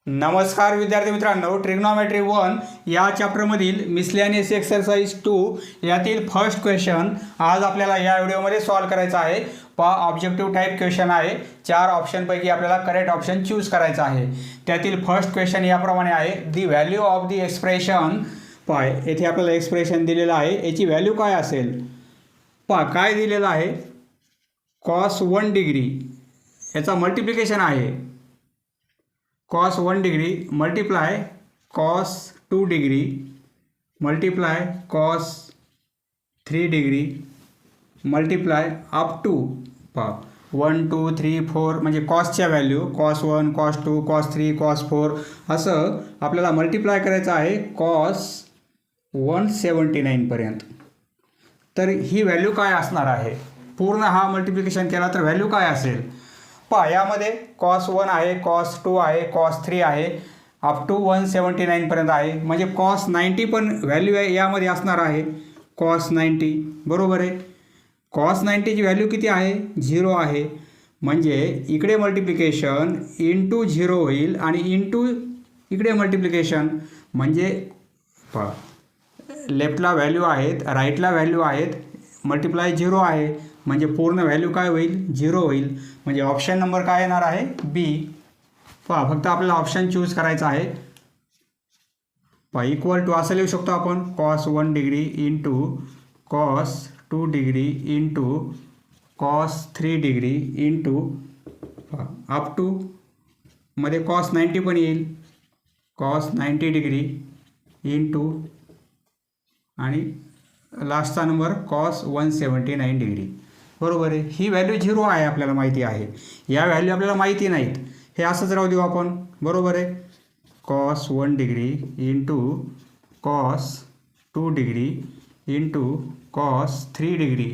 नमस्कार विद्यार्थी मित्रांनो, ट्रिग्नोमेट्री 1 या चॅप्टरमधील मिसलेनियस एक्सरसाइज 2 यातील फर्स्ट क्वेश्चन आज आपल्याला या व्हिडिओमध्ये सॉल्व करायचा आहे. ऑब्जेक्टिव्ह टाईप क्वेश्चन आहे. 4 ऑप्शनपैकी आपल्याला करेक्ट ऑप्शन चूज करायचा आहे. त्यातील फर्स्ट क्वेश्चन याप्रमाणे आहे. The value of the expression येथे आपल्याला एक्सप्रेशन दिलेलं आहे. याची व्हॅल्यू काय असेल? काय दिलेलं आहे? cos 1 डिग्री याचा मल्टिप्लिकेशन आहे. cos 1 degree multiply cos 2 degree multiply cos 3 degree multiply up to 1 2 3 4 म्हणजे कॉसच्या value cos 1 cos 2 cos 3 cos 4 असं आपल्याला मल्टिप्लाय करायचं आहे cos 179 पर्यंत. तर ही व्हॅल्यू काय असणार आहे? पूर्ण हा मल्टिप्लिकेशन केला तर व्हॅल्यू काय असेल? यामध्ये cos 1 आहे, cos 2 आहे, cos 3 आहे, अप टू 179 पर्यंत आहे. म्हणजे cos 90 पण व्हॅल्यू आहे यामध्ये असणार आहे. cos 90 बरोबर आहे. cos 90ची व्हॅल्यू किती आहे? 0 आहे. म्हणजे इकडे मल्टिप्लिकेशन इंटू 0 होईल आणि इंटू इकडे मल्टिप्लिकेशन म्हणजे लेफ्टला व्हॅल्यू आहेत, राईटला व्हॅल्यू आहेत, मल्टिप्लाय 0 आहे. म्हणजे पूर्ण व्हॅल्यू काय होईल? 0 होईल. म्हणजे ऑप्शन नंबर काय येणार आहे? बी. फक्त आपल्याला ऑप्शन चूज करायचा आहे. इक्वल टू असं लिहू शकतो आपण cos 1 degree into cos 2 degree into cos 3 degree into up to मध्ये cos 90 पण येईल, cos 90 डिग्री इंटू आणि लास्टचा नंबर cos 179 डिग्री. बरोबर आहे. ही व्हॅल्यू 0 आहे आपल्याला माहिती आहे. या व्हॅल्यू आपल्याला माहिती नाहीत. हे असंच राहू देऊ आपण. बरोबर आहे. cos 1 degree into cos 2 degree into cos 3 degree.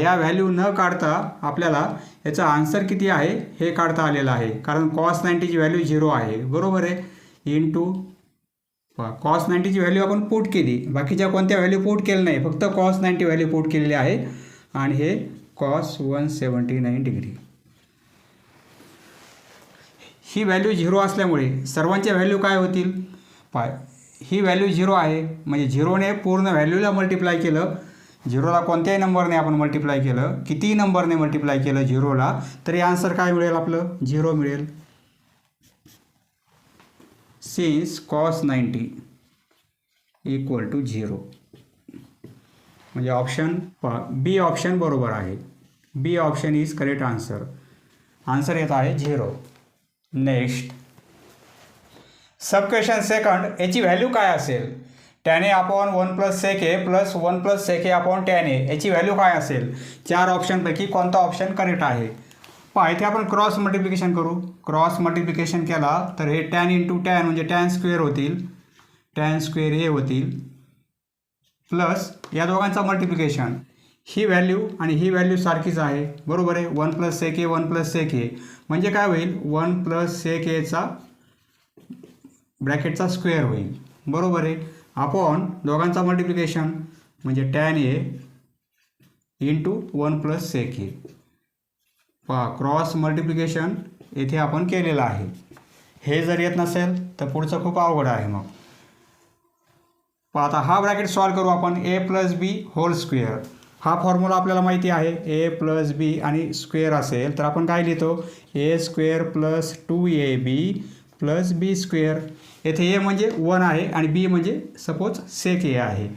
या व्हॅल्यू न काढता आपल्याला याचा आन्सर किती आहे हे काढता आलेलं आहे. कारण cos 90ची व्हॅल्यू 0 आहे. बरोबर आहे. इंटू cos 90ची व्हॅल्यू आपण पुट केली. बाकीच्या कोणत्या व्हॅल्यू पुट केलं नाही, फक्त cos 90 व्हॅल्यू पुट केलेली आहे. आणि हे cos 179 डिग्री. ही व्हॅल्यू 0 असल्यामुळे सर्वांच्या व्हॅल्यू काय होतील? ही व्हॅल्यू 0 आहे म्हणजे 0ने पूर्ण व्हॅल्यूला मल्टिप्लाय केलं. 0ला कोणत्याही नंबरने आपण मल्टिप्लाय केलं, कितीही नंबरने मल्टिप्लाय केलं 0ला, तरी आन्सर काय मिळेल? आपलं 0 मिळेल. Since cos 90 equal to 0. म्हणजे ऑप्शन बी ऑप्शन बरोबर आहे. B option is correct answer. Answer येत आहे 0. Next sub question second. याची व्हॅल्यू काय असेल? tan a upon 1 plus sec a plus 1 plus sec a upon tan a. याची value काय असेल? 4 ऑप्शनपैकी कोणता ऑप्शन करेक्ट आहे? इथे आपण क्रॉस मल्टिप्लिकेशन करू. क्रॉस मल्टिप्लिकेशन केला तर हे tan इंटू tan म्हणजे tan स्क्वेअर होतील, tan स्क्वेअर a होतील, प्लस या दोघांचा मल्टिप्लिकेशन. ही व्हॅल्यू आणि ही व्हॅल्यू सारखीच आहे. बरोबर आहे. 1 plus sec a 1 plus sec a म्हणजे काय होईल? 1 प्लस sec a चा ब्रॅकेटचा स्क्वेअर होईल. बरोबर आहे. अपॉन दोघांचा मल्टिप्लिकेशन म्हणजे tan a into 1 plus sec a. Cross multiplication येथे आपण केलेलं आहे. हे जर येत नसेल तर पुढचं खूप अवघड आहे. मग आता हा ब्रॅकेट सॉल्व करू आपण. a plus B whole square. हा फॉर्म्युला आपल्याला माहिती आहे. a प्लस बी आणि स्क्वेअर असेल तर आपण काय लिहितो? a square plus 2ab plus B square. येथे a म्हणजे 1 आहे आणि b म्हणजे सपोज sec a आहे.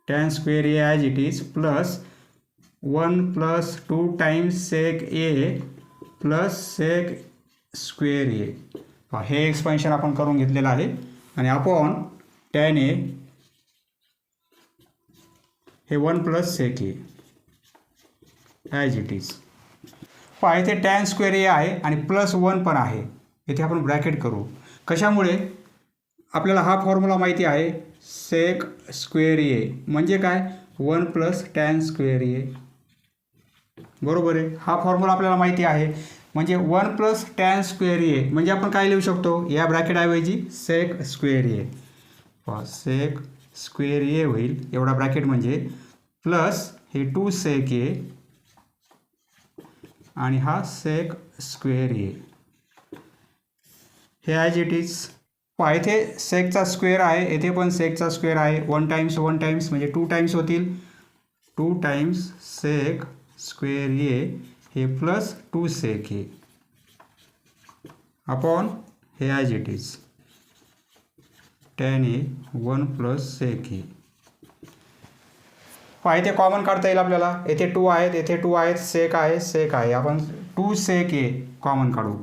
tan square a as it is plus 1 plus 2 times sec a plus sec square a. हे एक्सपेन्शन आपण करून घेतलेलं आहे. आणि अपॉन tan a हे 1 plus sec a as it is. इथे tan स्क्वेअर a आहे आणि प्लस 1 पण आहे. इथे आपण ब्रॅकेट करू. कशामुळे? आपल्याला हा फॉर्म्युला माहिती आहे. sec स्क्वेअर a म्हणजे काय? 1 प्लस tan स्क्वेअर a. बरोबर आहे. हा फॉर्म्युला आपल्याला माहिती आहे. म्हणजे 1 प्लस tan स्क्वेअर a म्हणजे आपण काय लिहू शकतो? या ब्रॅकेटऐवजी sec square a. sec square a होईल एवढा ब्रॅकेट म्हणजे प्लस हे 2 sec a आणि हा sec स्क्वेअर a. हे ॲज इट इज. पहा इथे सेकचा स्क्वेअर आहे, येथे पण सेकचा स्क्वेअर आहे. 1 टाइम्स म्हणजे 2 टाइम्स होतील. 2 टाइम्स सेक स्क्वेअर ए हे प्लस 2 सेक ए अपॉन हे as it is tan A 1 plus sec A. पहा इथे कॉमन काढता येईल आपल्याला. येथे 2 आहेत, येथे 2 आहेत, सेक आहे. आपण 2 सेक ए कॉमन काढू.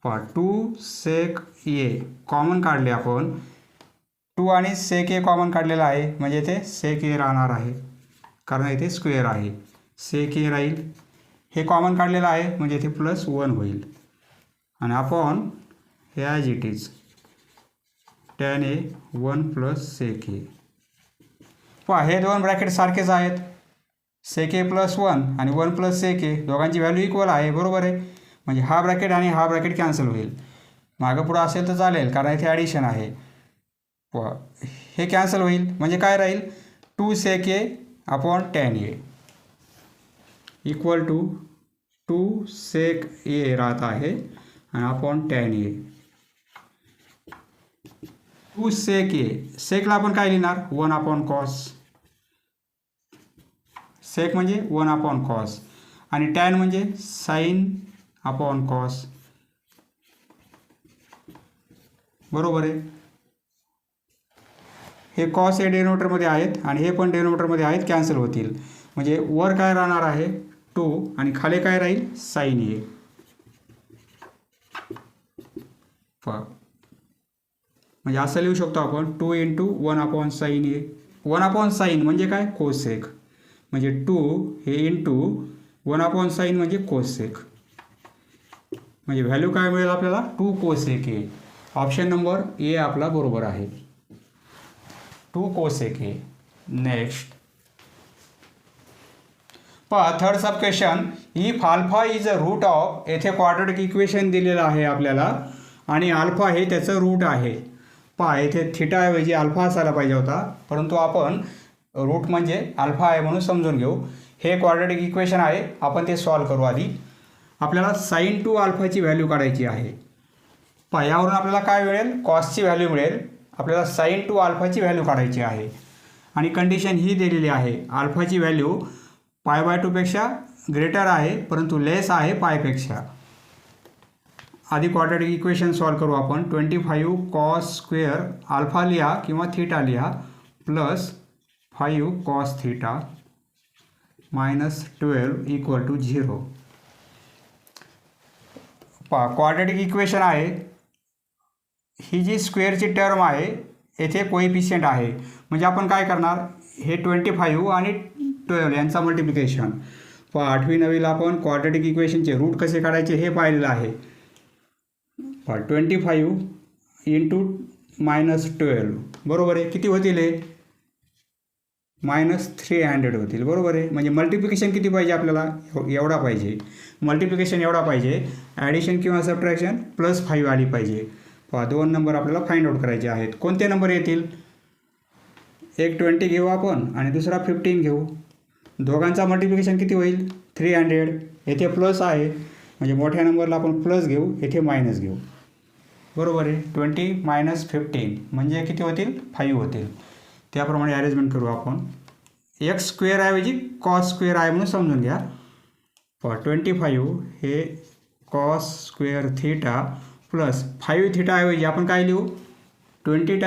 पहा 2 सेक ए कॉमन काढले आपण. 2 आणि सेक ए कॉमन काढलेला आहे म्हणजे इथे सेक ए राहणार आहे कारण इथे स्क्वेअर आहे. सेक ए राहील. हे कॉमन काढलेलं आहे म्हणजे इथे प्लस 1 होईल आणि अपॉन हे as it is tan A 1 plus sec A. पहा हे दोन ब्रॅकेट सारखेच आहेत. सेक ए प्लस 1 आणि 1 प्लस सेक ए दोघांची व्हॅल्यू इक्वल आहे, बरोबर आहे. म्हणजे हा ब्रॅकेट आणि हा ब्रॅकेट कॅन्सल होईल. मागं पुढं असेल तर चालेल कारण इथे ॲडिशन आहे. पहा हे कॅन्सल होईल म्हणजे काय राहील 2 sec A upon tan A equal to 2 sec A राहत आहे आणि अपॉन tan ए. 2 सेक ए, सेकला आपण काय लिहिणार 1 अपॉन कॉस. सेक म्हणजे 1 अपॉन कॉस आणि टॅन म्हणजे साईन अपॉन कॉस, बरोबर आहे. हे कॉस हे डेनोमिनेटरमध्ये आहेत आणि हे पण डेनोमिनेटरमध्ये आहेत, कॅन्सल होतील. म्हणजे वर काय राहणार आहे 2 आणि खाली काय राहील साईन ए. म्हणजे असं लिहू शकतो आपण 2 into 1 upon sine A. 1 upon sine म्हणजे काय कोसेक, म्हणजे 2 हे इंटू 1 अपॉन साईन म्हणजे कोसेक. म्हणजे व्हॅल्यू काय मिळेल आपल्याला 2 cosec A. Option number A आपला बरोबर आहे, 2 कोसेक ए. नेक्स्ट पहा third sub question. If alpha is a root of, येथे क्वाड्रॅटिक इक्वेशन दिलेलं आहे आपल्याला आणि अल्फा हे त्याचं रूट आहे. पहा येथे थिटाऐवजी अल्फा असायला पाहिजे होता, परंतु आपण रूट म्हणजे अल्फा आहे म्हणून समजून घेऊ. हे क्वाड्रॅटिक इक्वेशन आहे, आपण ते सॉल्व करू. आधी आपल्याला साईन 2 अल्फाची व्हॅल्यू काढायची आहे. पहा यावरून आपल्याला काय मिळेल कॉसची व्हॅल्यू मिळेल. आपल्याला साईन 2 अल्फाची व्हॅल्यू काढायची आहे आणि कंडिशन ही दिलेली आहे अल्फाची व्हॅल्यू π/2 पेक्षा ग्रेटर आहे परंतु लेस आहे पायपेक्षा. आधी क्वाड्रॅटिक इक्वेशन सॉल्व करू आपण. 25 कॉस स्क्वेअर अल्फा लिहा किंवा थिटा लिहा plus 5 cos theta minus 12 equal to 0. पहा क्वाड्रॅटिक इक्वेशन आहे. ही जी स्क्वेअरची टर्म आहे येथे कोएफिशियंट आहे म्हणजे आपण काय करणार हे 25 आणि 12 यांचा मल्टिप्लिकेशन. पहा 8वी 9वीला आपण क्वाड्रॅटिक इक्वेशनचे रूट कसे काढायचे हे पाहिलेलं आहे. पहा 25 इंटू -12 बरोबर आहे. किती होतील हे -300 होतील, बरोबर आहे. म्हणजे मल्टिप्लिकेशन किती पाहिजे आपल्याला एवढा पाहिजे. मल्टिप्लिकेशन एवढा पाहिजे. ॲडिशन किंवा सबट्रॅक्शन +5 आली पाहिजे. पहा 2 नंबर आपल्याला फाइंड आउट करायचे आहेत. कोणते नंबर येतील एक 20 घेऊ आपण आणि दुसरा 15 घेऊ. दोघांचा मल्टिप्लिकेशन किती होईल 300. येथे प्लस आहे म्हणजे मोठ्या नंबरला आपण प्लस घेऊ, येथे मायनस घेऊ, बरोबर आहे. 20 - 15 म्हणजे किती होतील 5 होतील. त्याप्रमाणे अरेंजमेंट करू आपण. एक्स स्क्वेअर ऐवजी कॉस स्क्वेअर आहे म्हणून समजून घ्या. 25 हे cos square theta plus 5 theta ऐवजी आपण काय लिहू 20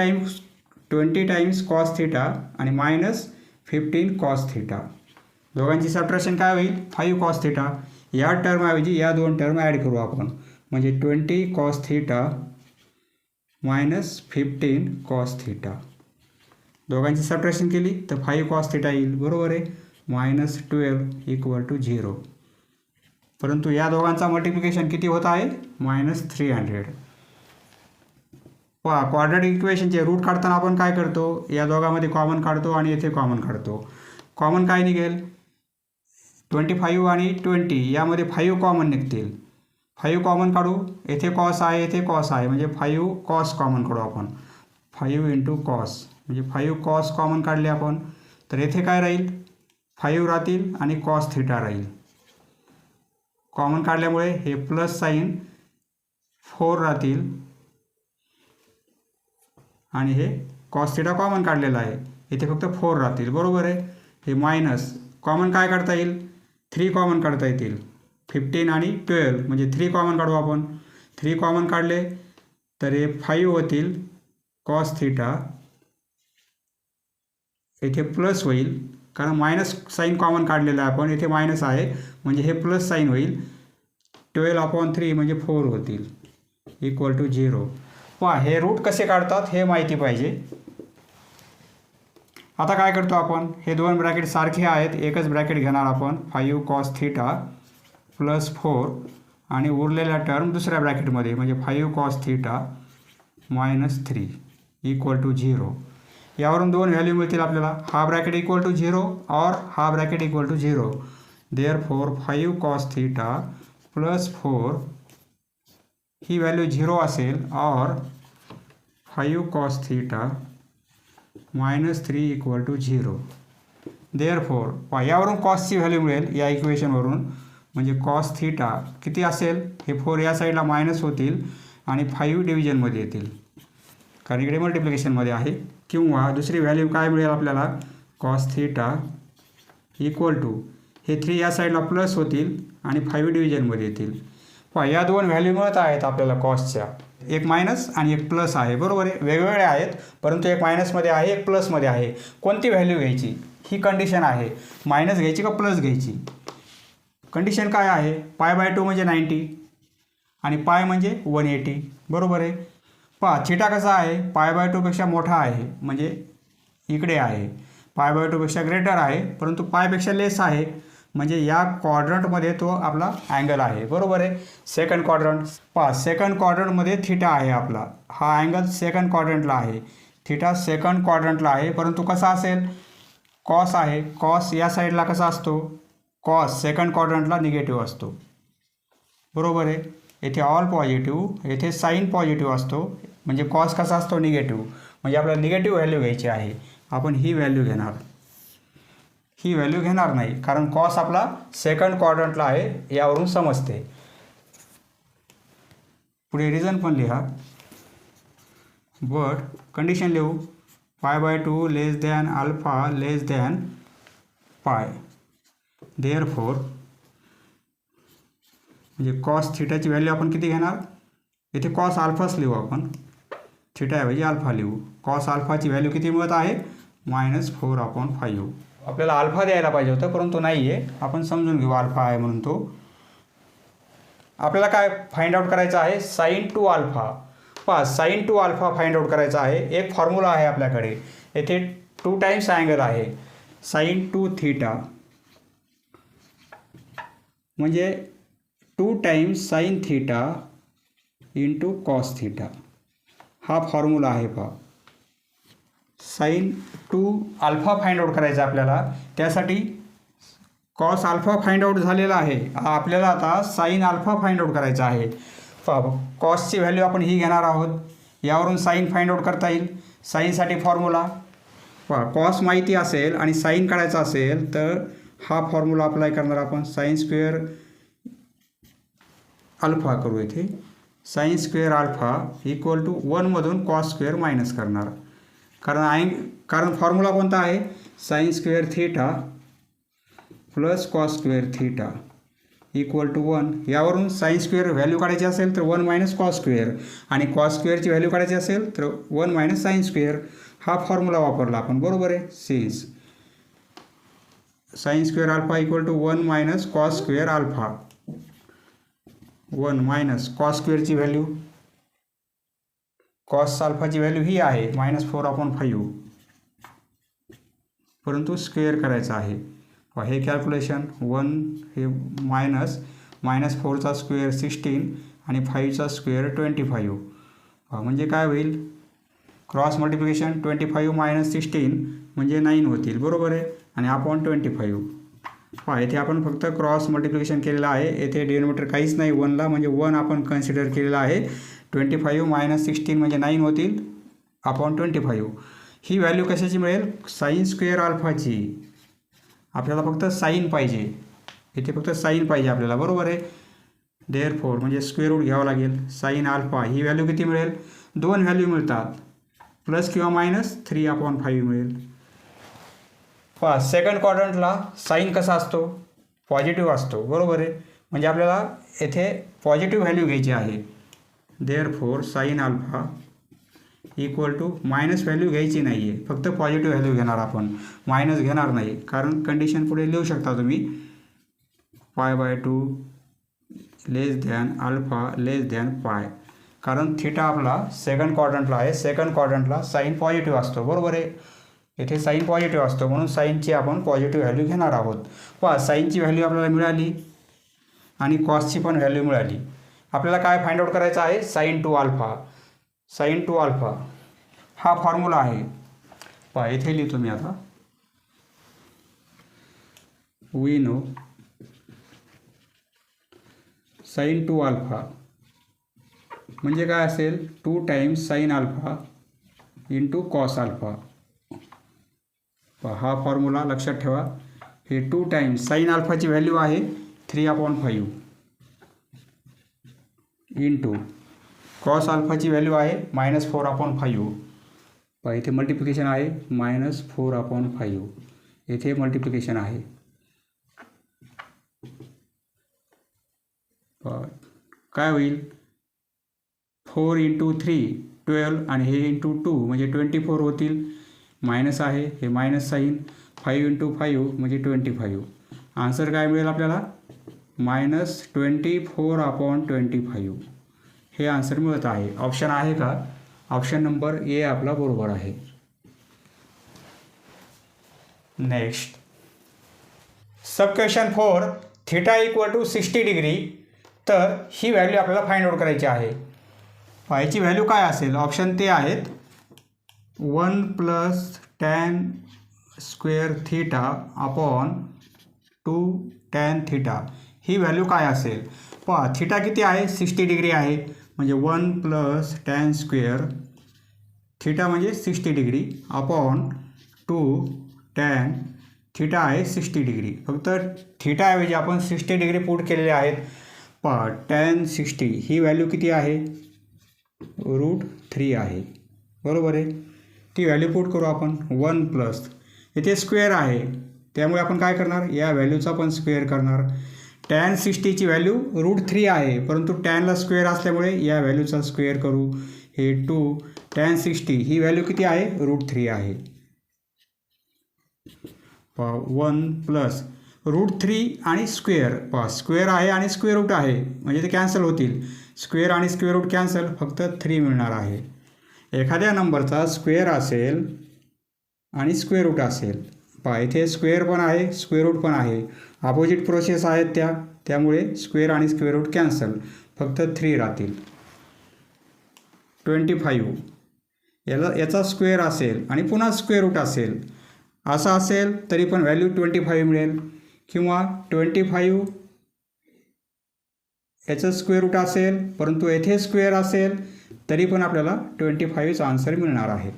टाइम्स कॉस थिटा आणि -15 कॉस थिटा. दोघांची सबट्रॅक्शन काय होईल 5 कॉस थिटा. या टर्मऐवजी या 2 टर्म ॲड करू आपण म्हणजे 20 कॉस थिटा -15 कॉस थिटा. दोघांची सबट्रॅक्शन केली तर 5 कॉस थिटा येईल, बरोबर आहे. -12 इक्वल टू 0. परंतु या दोघांचा मल्टिप्लिकेशन किती होत आहे -300. पहा क्वाड्रॅटिक इक्वेशनचे रूट काढताना आपण काय करतो या दोघांमध्ये कॉमन काढतो आणि येथे कॉमन काढतो. कॉमन काय निघेल 25 आणि 20 यामध्ये 5 कॉमन निघतील. 5 कॉमन काढू. येथे कॉस आहे येथे कॉस आहे म्हणजे 5 कॉस कॉमन काढू आपण. 5 इंटू कॉस म्हणजे 5 कॉस कॉमन काढले आपण तर येथे काय राहील 5 राहतील आणि कॉस थिटा राहील. कॉमन काढल्यामुळे हे प्लस साईन 4 राहतील आणि हे कॉस थिटा कॉमन काढलेला आहे, इथे फक्त 4 राहतील, बरोबर आहे. हे मायनस कॉमन काय काढता येईल, 3 कॉमन काढता येतील. 15 आणि 12 म्हणजे 3 कॉमन काढू आपण. 3 कॉमन काढले तर हे 5 होतील कॉस थिटा, इथे प्लस होईल कारण मायनस साईन कॉमन काढलेला आहे आपण, इथे मायनस आहे म्हणजे हे प्लस साईन होईल. 12/3 म्हणजे 4 होतील इक्वल टू 0. पहा हे रूट कसे काढतात हे माहिती पाहिजे. आता काय करतो आपण, हे दोन ब्रॅकेट सारखे आहेत, एकच ब्रॅकेट घेणार आपण. 5 कॉस थिटा प्लस 4 आणि उरलेल्या टर्म दुसऱ्या ब्रॅकेटमध्ये म्हणजे 5 cos theta minus 3 equal to 0. यावरून दोन व्हॅल्यू मिळतील आपल्याला. हा ब्रॅकेट इक्वल टू 0 और हा bracket equal to 0. Therefore 5 cos theta plus 4 ही व्हॅल्यू 0 असेल और 5 cos theta minus 3 equal to 0. Therefore यावरून कॉसची व्हॅल्यू मिळेल या इक्वेशनवरून, म्हणजे कॉस थिटा किती असेल, हे 4 या साईडला मायनस होतील आणि 5 डिव्हिजनमध्ये येतील कारण इकडे मल्टिप्लिकेशनमध्ये आहे. किंवा दुसरी व्हॅल्यू काय मिळेल आपल्याला, कॉस थिटा इक्वल टू हे 3 या साईडला प्लस होतील आणि 5 डिव्हिजनमध्ये येतील. पहा या दोन व्हॅल्यू मिळत आहेत आपल्याला कॉसच्या, एक मायनस आणि एक प्लस आहे, बरोबर आहे. वेगवेगळे आहेत परंतु एक मायनसमध्ये आहे एक प्लसमध्ये आहे. कोणती व्हॅल्यू घ्यायची ही कंडिशन आहे, मायनस घ्यायची का प्लस घ्यायची. कंडिशन काय आहे, π/2 म्हणजे 90 आणि पाय म्हणजे 180, बरोबर आहे. पहा थिटा कसा आहे, π/2 पेक्षा मोठा आहे म्हणजे इकडे आहे, π/2 पेक्षा ग्रेटर आहे परंतु पायपेक्षा लेस आहे म्हणजे या क्वाड्रंटमध्ये तो आपला अँगल आहे, बरोबर आहे. सेकंड क्वाड्रंट पहा, सेकंड क्वाड्रंटमध्ये थिटा आहे आपला, हा अँगल सेकंड क्वाड्रंटला आहे, थिटा सेकंड क्वाड्रंटला आहे परंतु कसा असेल, कॉस आहे. कॉस या साईडला कसा असतो, कॉस सेकंड क्वाड्रंटला निगेटिव्ह असतो, बरोबर आहे. येथे ऑल पॉझिटिव्ह, येथे साईन पॉझिटिव्ह असतो म्हणजे कॉस कसा असतो, निगेटिव्ह. म्हणजे आपल्याला निगेटिव्ह व्हॅल्यू घ्यायची आहे, आपण ही व्हॅल्यू घेणार, ही व्हॅल्यू घेणार नाही कारण कॉस आपला सेकंड क्वाड्रंटला आहे यावरून समजते. पुढे रिझन पण लिहा, बट कंडिशन लिहू, π/2 लेस दॅन अल्फा लेस दॅन पाय. देअरफॉर म्हणजे कॉस थिटाची व्हॅल्यू आपण किती घेणार, इथे कॉस अल्फाच लिहू आपण, थिटाऐवजी अल्फा लिहू. कॉस अल्फाची व्हॅल्यू किती मिळत आहे, -4/5. आपल्याला अल्फा द्यायला पाहिजे होतं परंतु नाही आहे, आपण समजून घेऊ अल्फा आहे म्हणून तो. आपल्याला काय फाइंड आउट करायचं आहे, sin 2 अल्फा. पहा sin 2 अल्फा फाइंड आउट करायचा आहे. एक फॉर्म्युला आहे आपल्याकडे, येथे 2 टाइम्स अँगल आहे, sin 2 थिटा म्हणजे 2 times sine theta into cos theta, हा फॉर्म्युला आहे. पहा sin 2 अल्फा फाइंड आउट करायचा आपल्याला, त्यासाठी कॉस अल्फा फाइंड आउट झालेला आहे, आपल्याला आता साइन अल्फा फाइंड आउट करायचा आहे. पहा कॉसची व्हॅल्यू आपण ही घेणार आहोत, यावरून साइन फाइंड आउट करता येईल. साईनसाठी फॉर्म्युला पहा, कॉस माहिती असेल आणि साइन काढायचा असेल तर हा फॉर्म्युला अप्लाय करणार आपण. साइन स्क्वेअर अल्फा करू, इथे sine square alpha equal to 1मधून कॉस स्क्वेअर मायनस करणार कारण फॉर्म्युला कोणता आहे, sine square theta plus cos square theta equal to 1. यावरून साइन स्क्वेअर व्हॅल्यू काढायची असेल तर 1 मायनस कॉस स्क्वेअर आणि कॉस स्क्वेअरची व्हॅल्यू काढायची असेल तर 1 मायनस साइन स्क्वेअर. हा फॉर्म्युला वापरला आपण, बरोबर आहे. Since sine square alpha equal to 1 minus cos square alpha, 1 minus cos स्क्वेअरची व्हॅल्यू, कॉस अल्फाची व्हॅल्यू ही आहे -4/5 परंतु स्क्वेअर करायचं आहे. हे कॅल्क्युलेशन 1 हे -4चा स्क्वेअर 16 आणि 5चा स्क्वेअर 25. म्हणजे काय होईल, क्रॉस मल्टिप्लिकेशन 25 - 16 म्हणजे 9 होतील, बरोबर आहे. आणि अपॉन 25 पहा, येथे आपण फक्त क्रॉस मल्टिप्लिकेशन केलेलं आहे, येथे डिनोमिनेटर काहीच नाही 1ला म्हणजे 1 आपण कन्सिडर केलेला आहे. 25 - 16 म्हणजे 9 होतील अपॉन 25. ही व्हॅल्यू कशाची मिळेल, साइन स्क्वेअर अल्फाची. आपल्याला फक्त साइन पाहिजे, इथे फक्त साइन पाहिजे आपल्याला, बरोबर आहे. देअरफॉर म्हणजे स्क्वेअर रूट घ्यावं लागेल. साइन अल्फा ही व्हॅल्यू किती मिळेल, दोन व्हॅल्यू मिळतात, प्लस किंवा मायनस 3/5 मिळेल. पहा सेकंड क्वाड्रंटला साईन कसा असतो, पॉझिटिव्ह असतो, बरोबर आहे. म्हणजे आपल्याला येथे पॉझिटिव्ह व्हॅल्यू घ्यायची आहे. Therefore sine alpha equal to minus value घ्यायची नाही आहे, फक्त पॉझिटिव्ह व्हॅल्यू घेणार आपण, मायनस घेणार नाही. कारण कंडिशन पुढे लिहू शकता तुम्ही, π/2 लेस दॅन अल्फा लेस दॅन पाय. कारण थिटा आपला सेकंड क्वाड्रंटला आहे, सेकंड क्वाड्रंटला साईन पॉझिटिव्ह असतो, बरोबर आहे. येथे साईन पॉझिटिव्ह असतो म्हणून साईनची आपण पॉझिटिव्ह व्हॅल्यू घेणार आहोत. पहा साईनची व्हॅल्यू आपल्याला मिळाली आणि कॉसची पण व्हॅल्यू मिळाली. आपल्याला काय फाइंड आउट करायचं आहे, sine two alpha. Sine two alpha हा फॉर्म्युला आहे. पहा इथे लिहितो मी आता. We know sine two alpha म्हणजे काय असेल, 2 times sine alpha into cos alpha. हा फॉर्म्युला लक्षात ठेवा. हे 2 टाइम्स साईन अल्फाची व्हॅल्यू आहे 3/5 इंटू कॉस अल्फाची व्हॅल्यू आहे -4/5. पहा इथे मल्टिप्लिकेशन आहे -4/5, येथे मल्टिप्लिकेशन आहे. काय होईल, 4 × 3 12 आणि हे इंटू 2 म्हणजे 24 होतील. मायनस आहे, हे मायनस साईन. 5 × 5 म्हणजे 25. आन्सर काय मिळेल आपल्याला, -24/25. हे आन्सर मिळत आहे. ऑप्शन आहे का, ऑप्शन नंबर ए आपला बरोबर आहे. Next sub question 4 theta equal to 60 degree. तर ही व्हॅल्यू आपल्याला फाइंड आउट करायची आहे. याची व्हॅल्यू काय असेल, ऑप्शन ते आहेत 1 + tan square theta upon 2 tan theta. ही व्हॅल्यू काय असेल. पहा थीटा किती आहे, 60 डिग्री आहे. म्हणजे 1 + tan स्क्वेअर थीटा म्हणजे 60 डिग्री अपॉन 2 tan थीटा आहे 60 डिग्री. फक्त थीटाऐवजी आपण 60 डिग्री पुट केलेले आहेत. पहा tan 60 ही व्हॅल्यू किती आहे, √3 आहे, बरोबर आहे. ती व्हॅल्यू पुट करू आपण. 1 प्लस इथे स्क्वेअर आहे त्यामुळे आपण काय करणार, या व्हॅल्यूचा पण स्क्वेअर करणार. tan 60ची व्हॅल्यू √3 आहे, परंतु टॅनला स्क्वेअर असल्यामुळे या व्हॅल्यूचा स्क्वेअर करू. हे 2 tan 60 ही व्हॅल्यू किती आहे, √3 आहे. 1 प्लस √3 आणि स्क्वेअर. पहा स्क्वेअर आहे आणि स्क्वेअर रूट आहे म्हणजे ते कॅन्सल होतील. स्क्वेअर आणि स्क्वेअर रूट कॅन्सल, फक्त 3 मिळणार आहे. एखाद्या नंबरचा स्क्वेअर असेल आणि स्क्वेअर रूट असेल, पहा इथे स्क्वेअर पण आहे स्क्वेअर रूट पण आहे, अपोजिट प्रोसेस आहेत त्यामुळे स्क्वेअर आणि स्क्वेअर रूट कॅन्सल, फक्त 3 राहतील. 25 याचा स्क्वेअर असेल आणि पुन्हा स्क्वेअर रूट असेल, असं असेल तरी पण व्हॅल्यू 25 मिळेल. किंवा 25 याचं स्क्वेअर रूट असेल परंतु येथे स्क्वेअर असेल तरी पण आपल्याला 25चा आन्सर मिळणार आहे.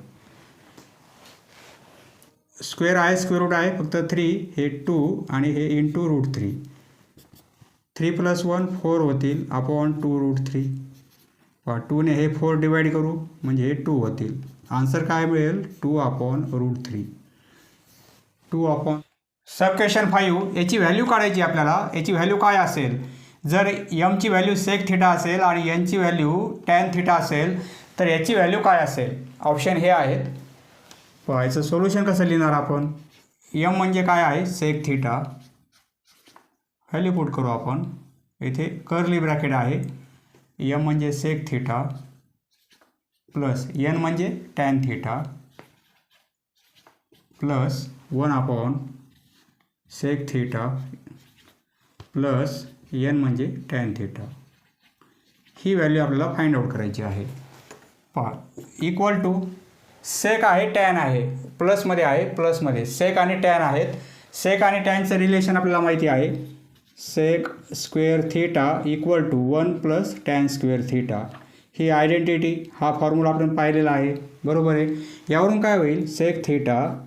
स्क्वेअर आहे स्क्वेअर रूट आहे, फक्त 3, हे 2 आणि हे इंटू √3. 3 + 1 4 होतील अपॉन 2√3. 2ने हे 4 डिवाइड करू म्हणजे हे 2 होतील. आन्सर काय मिळेल, 2/√3. 2 सब क्वेश्चन 5 याची व्हॅल्यू काढायची आपल्याला. याची व्हॅल्यू काय असेल, जर यमची व्हॅल्यू सेक थिटा असेल आणि एनची व्हॅल्यू टॅन थिटा असेल तर याची व्हॅल्यू काय असेल. ऑप्शन हे आहेत. याचं सोल्युशन कसं लिहिणार आपण. यम म्हणजे काय आहे, सेक थिटा. व्हॅल्यू पुट करू आपण. इथे कर्ली ब्रॅकेट आहे. यम म्हणजे सेक थिटा प्लस एन म्हणजे tan theta plus 1 sec theta plus N म्हणजे टॅन थिटा. ही व्हॅल्यू आपल्याला फाइंड आउट करायची आहे. पहा इक्वल टू सेक आहे टॅन आहे, प्लसमध्ये आहे, प्लसमध्ये सेक आणि टॅन आहेत. सेक आणि टॅनचं रिलेशन आपल्याला माहिती आहे. Sec square theta equal to 1 + tan square theta. ही आयडेंटिटी हा फॉर्म्युला आपण पाहिलेला आहे, बरोबर आहे. यावरून काय होईल, sec theta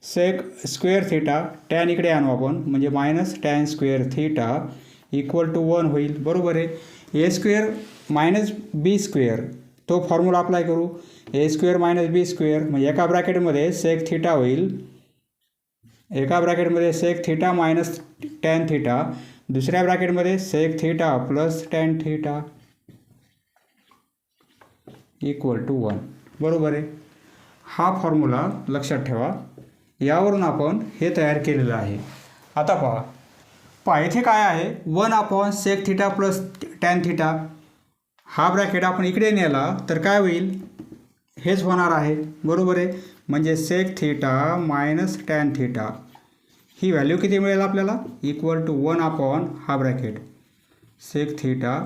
sec square theta tan इकडे आणू आपण म्हणजे -tan square theta equal to 1 होईल, बरोबर आहे. a² - b² तो फॉर्म्युला अप्लाय करू. A square minus B square म्हणजे एका ब्रॅकेटमध्ये सेक थिटा होईल, एका ब्रॅकेटमध्ये sec theta minus tan theta, दुसऱ्या ब्रॅकेटमध्ये sec theta plus tan theta equal to 1. बरोबर आहे. हा फॉर्म्युला लक्षात ठेवा. यावरून आपण हे तयार केलेलं आहे. आता पहा इथे काय आहे, 1/sec theta plus tan theta. हा ब्रॅकेट आपण इकडे नेला तर काय होईल, हेच होणार आहे. बरोबर आहे. म्हणजे sec theta minus tan theta ही व्हॅल्यू किती मिळेल आपल्याला, इक्वल टू 1 हा bracket sec theta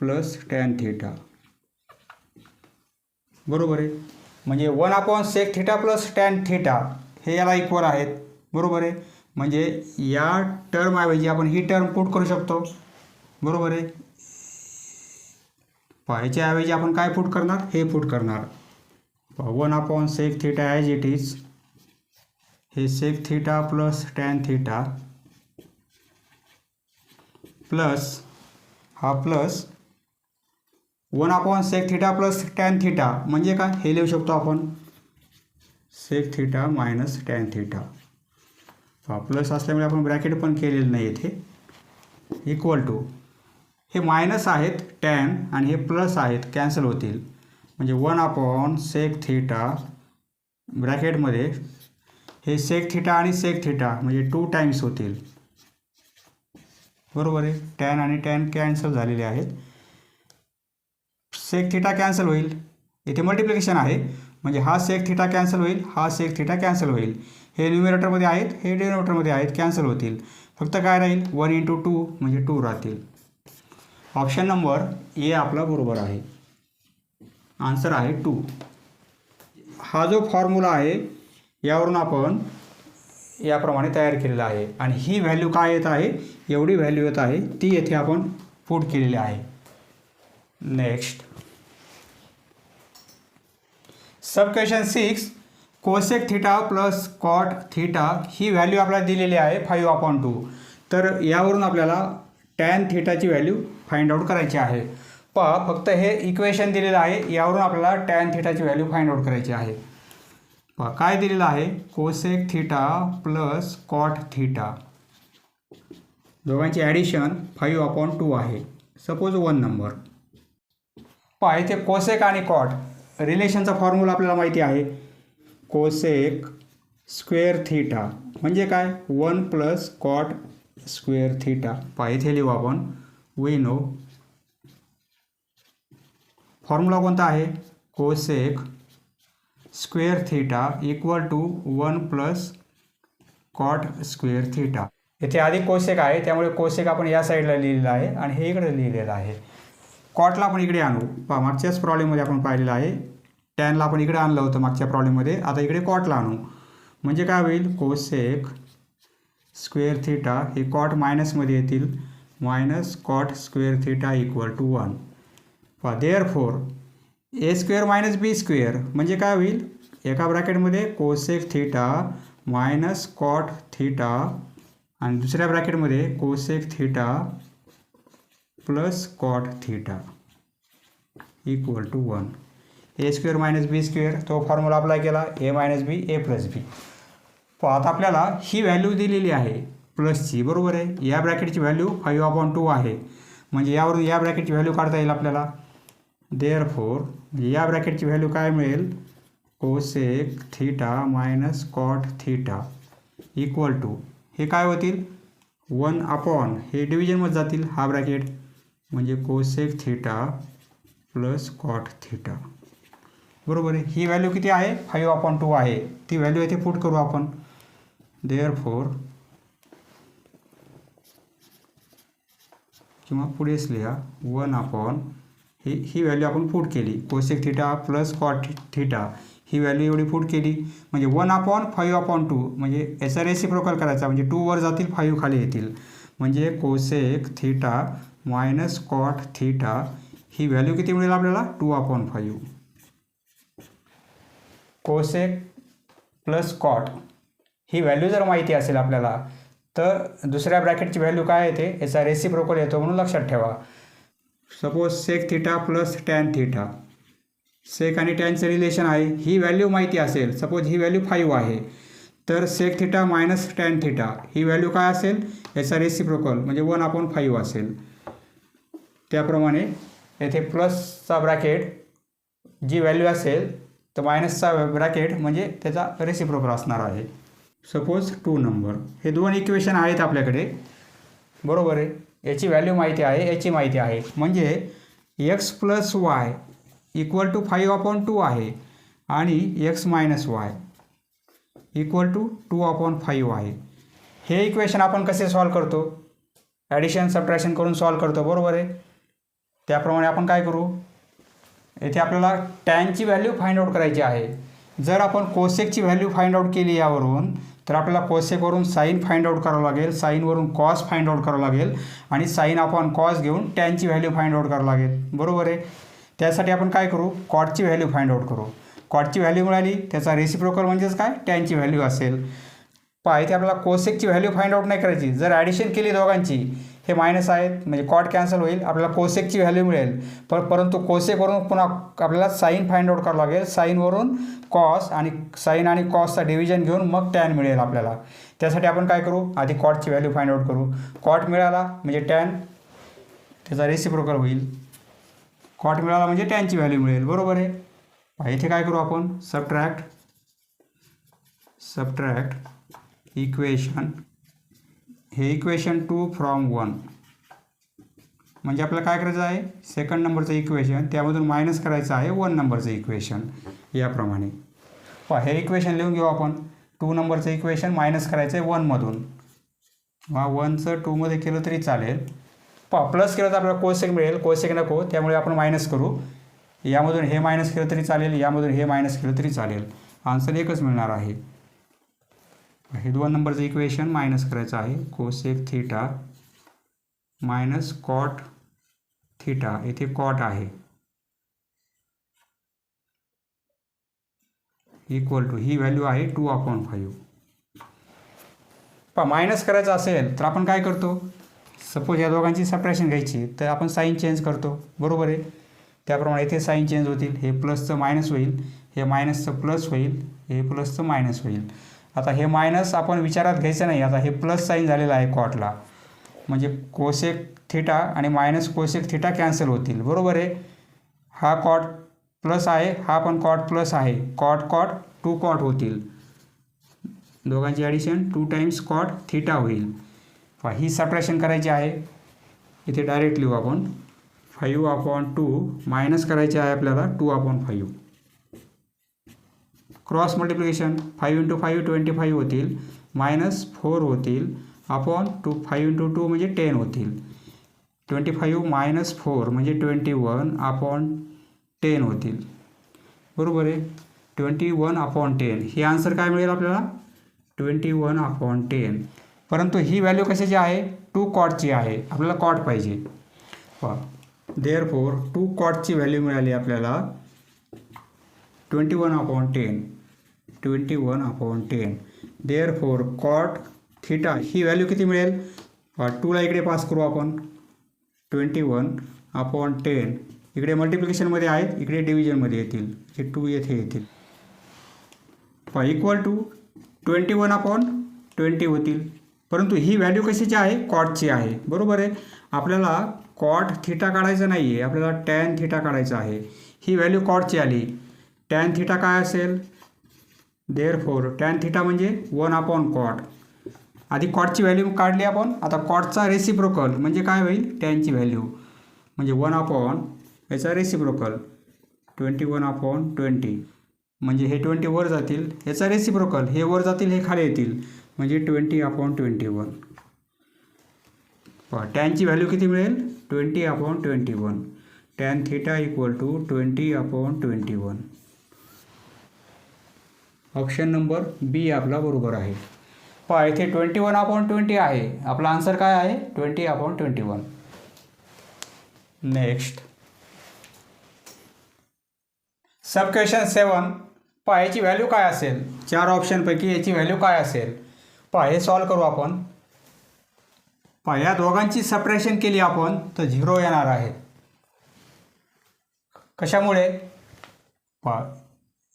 plus tan theta. बरोबर आहे. म्हणजे 1/sec theta plus tan theta हे याला इक्वल आहेत. बरोबर आहे. म्हणजे या टर्मऐवजी आपण ही टर्म पुट करू शकतो. बरोबर आहे. याच्याऐवजी आपण काय पुट करणार, हे पुट करणार. 1/sec theta as it is, हे sec theta plus tan theta plus हा plus 1/sec theta plus tan theta म्हणजे काय, हे लिहू शकतो आपण sec theta minus tan theta. Plus असल्यामुळे आपण ब्रॅकेट पण केलेलं नाही इथे. इक्वल टू हे मायनस आहेत टॅन आणि हे प्लस आहेत, कॅन्सल होतील. म्हणजे 1/sec थिटा ब्रॅकेटमध्ये हे सेक थिटा आणि सेक थिटा म्हणजे 2 टाइम्स होतील. बरोबर आहे. टॅन आणि टॅन कॅन्सल झालेले आहेत. सेक थिटा कॅन्सल होईल, इथे मल्टिप्लिकेशन आहे म्हणजे हा सेक थिटा कॅन्सल होईल, हा सेक थिटा कॅन्सल होईल. हे न्यूमरेटरमध्ये आहेत, हे डिनोमिनेटरमध्ये आहेत, कॅन्सल होतील. फक्त काय राहील, 1 × 2 म्हणजे 2 राहतील. ऑप्शन नंबर ए आपला बरोबर आहे. आन्सर आहे 2. हा जो फॉर्म्युला आहे यावरून आपण याप्रमाणे तयार केलेला आहे. आणि ही व्हॅल्यू काय येत आहे, एवढी व्हॅल्यू येत आहे, ती येथे आपण पुट केलेली आहे. Next sub question 6, cosec theta plus cot theta ही व्हॅल्यू आपल्याला दिलेली आहे 5/2. तर यावरून आपल्याला टॅन थिटाची व्हॅल्यू फाइंड आउट करायची आहे. फक्त हे इक्वेशन दिलेलं आहे, यावरून आपल्याला टॅन थिटाची व्हॅल्यू फाइंड आउट करायची आहे. काय दिलेलं आहे, cosec theta plus cot theta दोघांची ॲडिशन 5/2 आहे. Suppose 1 number. इथे कोसेक आणि कॉट रिलेशनचा फॉर्म्युला आपल्याला माहिती आहे. कोसेक स्क्वेअर थिटा म्हणजे काय, 1 + कॉट स्क्वेअर थिटा. इथे लिहू आपण, वी नो फॉर्म्युला कोणता आहे, cosec square theta equal to 1 + cot square theta. इथे आधी कोसेक आहे त्यामुळे कोसेक आपण या साईडला लिहिलेलं आहे आणि हे इकडे लिहिलेलं आहे. कॉटला आपण इकडे आणू. मागच्याच प्रॉब्लेममध्ये आपण पाहिलेलं आहे, टॅनला आपण इकडे आणलं होतं मागच्या प्रॉब्लेममध्ये. आता इकडे कॉटला आणू म्हणजे काय होईल, कोसेक स्क्वेअर थिटा हे कॉट मायनसमध्ये येतील, minus cot square theta equal to 1. Therefore A square minus B square म्हणजे काय होईल, एका ब्रॅकेटमध्ये cosec theta minus cot theta आणि दुसऱ्या ब्रॅकेटमध्ये cosec theta plus cot theta equal to 1. A square minus B square तो फॉर्म्युला अप्लाय केला, A minus B A plus बी. आता आपल्याला ही व्हॅल्यू दिलेली आहे प्लसची. बरोबर आहे. या ब्रॅकेटची व्हॅल्यू 5/2 आहे म्हणजे यावरून या ब्रॅकेटची व्हॅल्यू काढता येईल आपल्याला. देअरफॉर या ब्रॅकेटची व्हॅल्यू काय मिळेल, cosec theta minus cot theta equal to हे काय होतील, 1 हे डिव्हिजनमध्ये जातील हा ब्रॅकेट म्हणजे cosec theta plus cot theta. बरोबर आहे. ही व्हॅल्यू किती आहे, 5/2 आहे. ती व्हॅल्यू इथे पुट करू आपण. देअरफॉर किंवा पुढेच लिहा 1 ही व्हॅल्यू आपण पुट केली, cosec theta plus cot theta ही व्हॅल्यू एवढी पुट केली म्हणजे 1/5/2 म्हणजे याचा रेसिप्रोकल करायचा म्हणजे 2 वर जातील 5 खाली येतील म्हणजे cosec theta minus cot theta ही व्हॅल्यू किती मिळेल आपल्याला, 2/5. कोसेक प्लस कॉट ही व्हॅल्यू जर माहिती असेल आपल्याला तर दुसऱ्या ब्रॅकेटची व्हॅल्यू काय येते, याचा रेसिप्रोकल येतो म्हणून लक्षात ठेवा. Suppose sec theta plus tan theta sec आणि टॅनचं रिलेशन आहे, ही व्हॅल्यू माहिती असेल, सपोज ही व्हॅल्यू 5 आहे, तर sec theta minus tan theta ही व्हॅल्यू काय असेल, याचा रेसिप्रोकल म्हणजे 1/5 असेल. त्याप्रमाणे येथे प्लसचा ब्रॅकेट जी व्हॅल्यू असेल तर मायनसचा ब्रॅकेट म्हणजे त्याचा रेसिप्रोकल असणार आहे. सपोज 2 नंबर, हे दोन इक्वेशन आहेत आपल्याकडे, बरोबर आहे. याची व्हॅल्यू माहिती आहे, याची माहिती आहे, म्हणजे X plus Y equal to 5/2 आहे आणि X minus Y equal to 2/5 आहे. हे इक्वेशन आपण कसे सॉल्व करतो, ॲडिशन सबट्रॅक्शन करून सॉल्व करतो, बरोबर आहे. त्याप्रमाणे आपण काय करू, येथे आपल्याला टॅनची व्हॅल्यू फाइंड आउट करायची आहे. जर आपण कोसेकची व्हॅल्यू फाइंड आउट केली यावरून, तर आपल्याला कोसेकवरून साईन फाइंड आउट करावं लागेल, साईनवरून कॉस फाइंड आउट करावं लागेल आणि साईन आपण कॉस घेऊन टॅनची व्हॅल्यू फाइंड आउट करावं लागेल, बरोबर आहे. त्यासाठी आपण काय करू, कॉटची व्हॅल्यू फाइंड आउट करू. कॉटची व्हॅल्यू मिळाली, त्याचा रेसिप्रोकल म्हणजेच काय, टॅनची व्हॅल्यू असेल. पहा इथे आपल्याला कोसेकची व्हॅल्यू फाइंड आउट नाही करायची. जर ॲडिशन केली दोघांची, हे मायनस आहेत म्हणजे कॉट कॅन्सल होईल, आपल्याला कोसेकची व्हॅल्यू मिळेल. परंतु कोसेकवरून पुन्हा आपल्याला साईन फाइंड आउट करावं लागेल, साईनवरून कॉस आणि साईन आणि कॉसचा डिव्हिजन घेऊन मग टॅन मिळेल आपल्याला. त्यासाठी आपण काय करू, आधी कॉटची व्हॅल्यू फाइंड आउट करू. कॉट मिळाला म्हणजे टॅन त्याचा रेसिप्रोकल होईल, कॉट मिळाला म्हणजे टॅनची व्हॅल्यू मिळेल, बरोबर आहे. इथे काय करू आपण, सबट्रॅक्ट इक्वेशन, हे इक्वेशन 2 फ्रॉम 1 म्हणजे आपल्याला काय करायचं आहे, सेकंड नंबरचं इक्वेशन त्यामधून मायनस करायचं आहे 1 नंबरचं इक्वेशन. याप्रमाणे हे इक्वेशन लिहून घेऊ आपण. 2 नंबरचं इक्वेशन मायनस करायचं आहे 1मधून. 1चं 2मध्ये केलं तरी चालेल. प्लस केलं तर आपल्याला कोसेक मिळेल, कोसेक नको त्यामुळे आपण मायनस करू. यामधून हे मायनस केलं तरी चालेल, यामधून हे मायनस केलं तरी चालेल, आन्सर एकच मिळणार आहे. हे 2 नंबरचं इक्वेशन मायनस करायचं आहे, cosec theta minus cot theta, इथे कॉट आहे, इक्वल टू ही व्हॅल्यू आहे 2/5. मायनस करायचं असेल तर आपण काय करतो, सपोज या दोघांची सबट्रॅक्शन घ्यायची तर आपण साईन चेंज करतो, बरोबर आहे. त्याप्रमाणे इथे साईन चेंज होतील, हे प्लसचं मायनस होईल, हे मायनसचं प्लस होईल, हे प्लसचं मायनस होईल. आता हे मायनस आपण विचारात घ्यायचं नाही, आता हे प्लस साईन झालेलं आहे कॉटला, म्हणजे कोसेक थिटा आणि मायनस कोसेक थिटा कॅन्सल होतील, बरोबर आहे. हा कॉट प्लस आहे, हा पण कॉट प्लस आहे, कॉट 2 कॉट होतील, दोघांची ॲडिशन 2 टाइम्स कॉट थिटा होईल. ही सबट्रॅक्शन करायची आहे, इथे डायरेक्ट लिहू आपण. 5/2 मायनस करायचे आहे आपल्याला 2/5. क्रॉस मल्टिप्लिकेशन 5 × 5 25 होतील, मायनस 4 होतील अपॉन 5 × 2 म्हणजे 10 होतील. 25 मायनस 4 म्हणजे 21/10 होतील, बरोबर आहे. 21/10 हे आन्सर काय मिळेल आपल्याला, 21/10. परंतु ही व्हॅल्यू कशाची आहे, 2 कॉटची आहे, आपल्याला कॉट पाहिजे. देअरफॉर 2 कॉटची व्हॅल्यू मिळाली आपल्याला 21/10. 21/10. देअरफॉर कॉट थिटा ही व्हॅल्यू किती मिळेल, 2ला इकडे पास करू आपण, 21/10 इकडे मल्टिप्लिकेशनमध्ये आहेत, इकडे डिव्हिजनमध्ये येतील, हे 2 येथे येतील, इक्वल टू 21/20 होतील. परंतु ही व्हॅल्यू कशाची आहे, कॉटची आहे, बरोबर आहे. आपल्याला कॉट थिटा काढायचं नाही आहे, आपल्याला टॅन थिटा काढायचं आहे. ही व्हॅल्यू कॉटची आली, टॅन थिटा काय असेल, देअरफॉर टॅन थिटा म्हणजे 1/कॉट. आधी कॉटची व्हॅल्यू काढली आपण, आता कॉटचा रेसिप्रोकल म्हणजे काय होईल, टॅनची व्हॅल्यू म्हणजे 1/, याचा रेसिप्रोकल 21/20 म्हणजे हे 20 वर जातील, याचा रेसिप्रोकल हे वर जातील, हे खाली येतील म्हणजे 20/21. टॅनची व्हॅल्यू किती मिळेल, 20/21. Tan theta equal to 20/21. Option number B आपला बरोबर आहे. इथे 21/20 आहे, आपला आन्सर काय आहे, 20/21. Next sub question 7. याची व्हॅल्यू काय असेल, 4 ऑप्शनपैकी याची व्हॅल्यू काय असेल, हे सॉल्व करू आपण. या दोघांची सबट्रॅक्शन केली आपण तर 0 येणार आहे. कशामुळे, पहा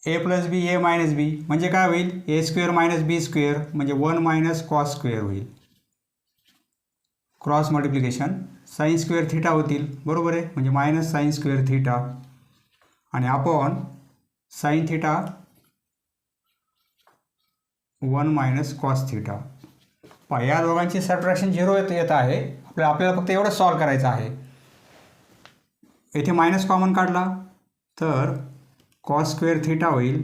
ए प्लस बी ए मायनस बी म्हणजे काय होईल, A square minus B square म्हणजे 1 मायनस कॉस स्क्वेअर होईल. Cross multiplication sine square theta होतील, बरोबर आहे, म्हणजे मायनस साईन स्क्वेअर थिटा आणि upon sine theta 1 minus cos theta. पहा या दोघांची सबट्रॅक्शन 0 येत आहे. आपल्याला फक्त एवढं सॉल्व करायचं आहे. येथे मायनस कॉमन काढला तर कॉस स्क्वेअर थिटा होईल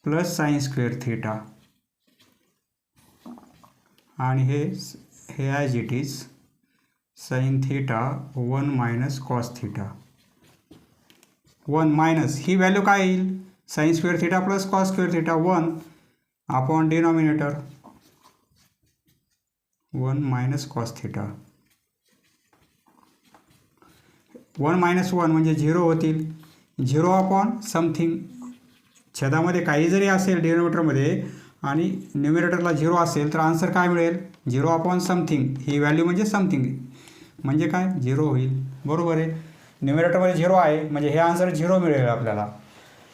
प्लस साईन स्क्वेअर थिटा आणि हे as it is sine theta 1 minus cos theta. 1 minus ही व्हॅल्यू काय येईल, sine square theta plus cos square theta 1 upon denominator 1 minus cos theta. 1 minus 1 म्हणजे 0 होतील, 0 अपॉन समथिंग. छेदामध्ये काही जरी असेल डिनॉमिनेटरमध्ये आणि न्युमिरेटरला 0 असेल तर आन्सर काय मिळेल, 0 अपॉन समथिंग. ही व्हॅल्यू म्हणजे समथिंग म्हणजे काय 0 होईल, बरोबर आहे. न्युमिरेटरमध्ये 0 आहे म्हणजे हे आन्सर 0 मिळेल आपल्याला.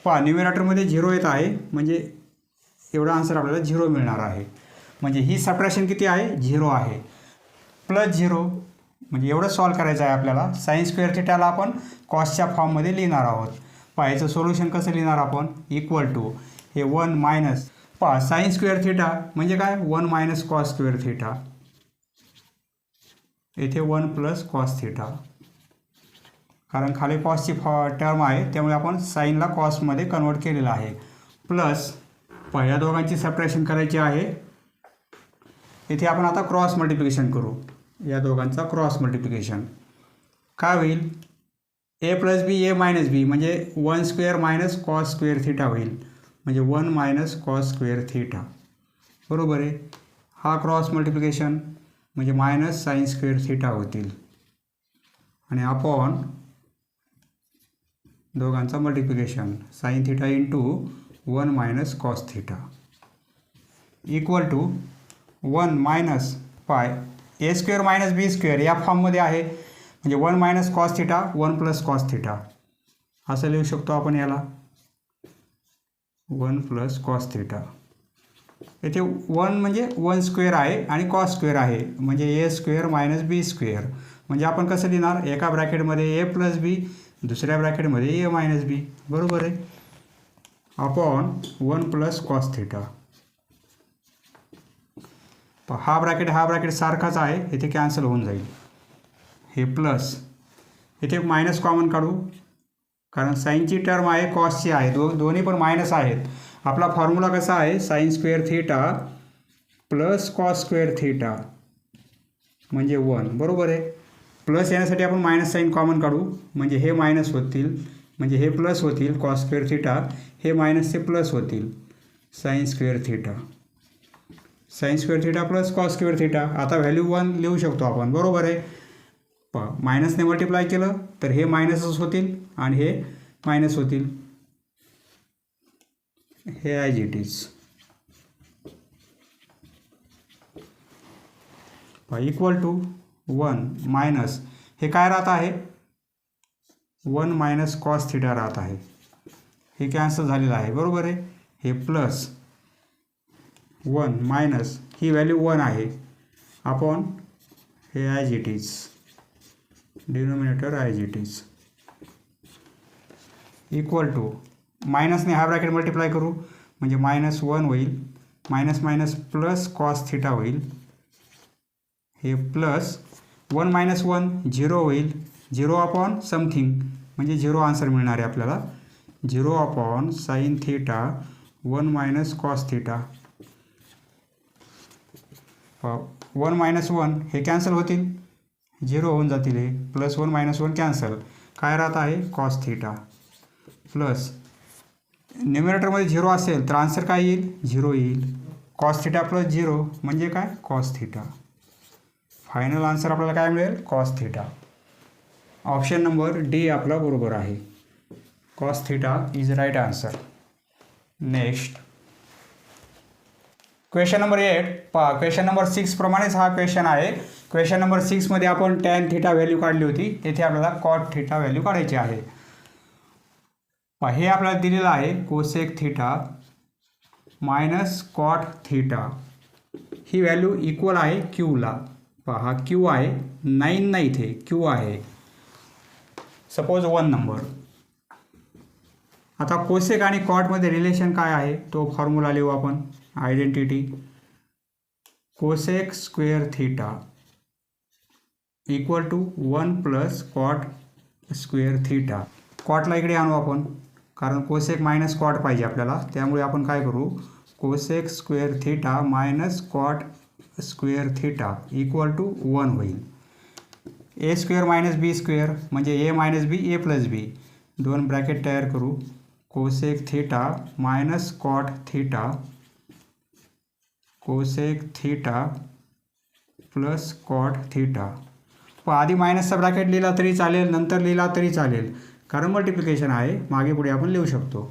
पहा न्युमिरेटरमध्ये 0 येत आहे म्हणजे एवढा आन्सर आपल्याला 0 मिळणार आहे. म्हणजे ही सबट्रॅक्शन किती आहे, 0 आहे. प्लस 0 म्हणजे एवढं सॉल्व करायचं आहे आपल्याला. साईन स्क्वेअर थिटाला आपण कॉसच्या फॉर्ममध्ये लिहिणार आहोत. पहा याचं सोल्युशन कसं लिहिणार आपण, इक्वल टू हे 1 मायनस, पहा साईन स्क्वेअर थिटा म्हणजे काय 1 मायनस कॉस स्क्वेअर थिटा, येथे 1 प्लस कॉस थिटा, कारण खाली कॉसची टर्म आहे त्यामुळे आपण साईनला कॉसमध्ये कन्वर्ट केलेलं आहे. प्लस पहिल्या दोघांची सबट्रॅक्शन करायची आहे. येथे आपण आता क्रॉस मल्टिप्लिकेशन करू. या दोघांचा क्रॉस मल्टिप्लिकेशन काय होईल, ए प्लस बी ए मायनस बी म्हणजे 1 square minus cos square theta होईल म्हणजे 1 मायनस कॉस स्क्वेअर थिटा, बरोबर आहे. हा क्रॉस मल्टिप्लिकेशन म्हणजे मायनस साईन स्क्वेअर थिटा होतील आणि अपॉन दोघांचा multiplication sine theta into 1 minus cos theta equal to 1 minus pi A square minus B square या फॉर्ममध्ये आहे म्हणजे 1 minus cos theta 1 plus cos theta असं लिहू शकतो आपण याला, 1 प्लस कॉस थिटा. येथे 1 म्हणजे 1 स्क्वेअर आहे आणि कॉस स्क्वेअर आहे म्हणजे ए स्क्वेअर मायनस बी स्क्वेअर म्हणजे आपण कसं लिहिणार, एका ब्रॅकेटमध्ये ए प्लस बी दुसऱ्या ब्रॅकेटमध्ये ए मायनस बी, बरोबर आहे, अपॉन 1 प्लस कॉस थिटा. हा ब्रॅकेट सारखाच आहे, इथे कॅन्सल होऊन जाईल. हे प्लस इथे मायनस कॉमन काढू कारण साईनची टर्म आहे कॉसची आहे, दोन्ही पण मायनस आहेत. आपला फॉर्म्युला कसा आहे, sine square theta plus cos square theta म्हणजे 1, बरोबर आहे. प्लस येण्यासाठी आपण मायनस साईन कॉमन काढू म्हणजे हे मायनस होतील म्हणजे हे प्लस होतील कॉस स्क्वेअर थिटा, हे मायनसचे प्लस होतील sine square theta. Sine square theta plus cos square theta. आता व्हॅल्यू 1 लिहू शकतो आपण, बरोबर आहे. मायनसने मल्टिप्लाय केलं तर हे मायनसच होतील आणि हे मायनस होतील, हे as it is. Equal to 1 minus हे काय राहत आहे, 1 मायनस कॉस थिटा राहत आहे, हे कॅन्सल झालेलं आहे, बरोबर आहे. हे प्लस 1 मायनस ही व्हॅल्यू 1 आहे अपॉन हे as it is, denominator as it is, equal to मायनसने हा ब्रॅकेट मल्टिप्लाय करू म्हणजे मायनस 1 होईल, minus minus plus cos theta होईल, हे प्लस 1 मायनस 1 0 होईल, 0 अपॉन समथिंग म्हणजे 0 आन्सर मिळणार आहे आपल्याला, 0 upon sine theta 1 minus cos theta. 1 minus 1 हे कॅन्सल होतील, 0 होऊन जातील, हे प्लस 1 मायनस 1 कॅन्सल, काय राहत आहे कॉस थिटा. प्लस न्युमिरेटरमध्ये 0 असेल तर आन्सर काय येईल, 0 येईल, कॉस थिटा प्लस 0 म्हणजे काय कॉस थिटा. फायनल आन्सर आपल्याला काय मिळेल, cos theta. Option number D आपला बरोबर आहे, cos theta is right answer. Next question number 8 पहा. क्वेश्चन नंबर 6 प्रमाणेच हा क्वेश्चन आहे. क्वेश्चन नंबर 6 मध्ये आपण टॅन थिटा व्हॅल्यू काढली होती, येथे आपल्याला कॉट थिटा व्हॅल्यू काढायची आहे. हे आपल्याला दिलेलं आहे cosec theta minus cot theta, ही व्हॅल्यू इक्वल आहे क्यूला. हा क्यू आहे, 9 नाही इथे क्यू आहे, सपोज 1 नंबर. आता कोसेक आणि कॉटमध्ये रिलेशन काय आहे तो फॉर्म्युला लिहू आपण. Identity cosec square theta equal to 1 plus cot square theta. कॉटला इकडे आणू आपण, कारण कोसेक मायनस कॉट पाहिजे आपल्याला, त्यामुळे आपण काय करू, cosec square theta minus cot square theta equal to 1 होईल. A square minus B square म्हणजे A minus B A plus बी, दोन ब्रॅकेट तयार करू. Cosec theta minus cot theta cosec theta plus cot theta. आधी मायनसचा ब्रॅकेट लिहिला तरी चालेल, नंतर लिहिला तरी चालेल, कारण मल्टिप्लिकेशन आहे, मागे पुढे आपण लिहू शकतो.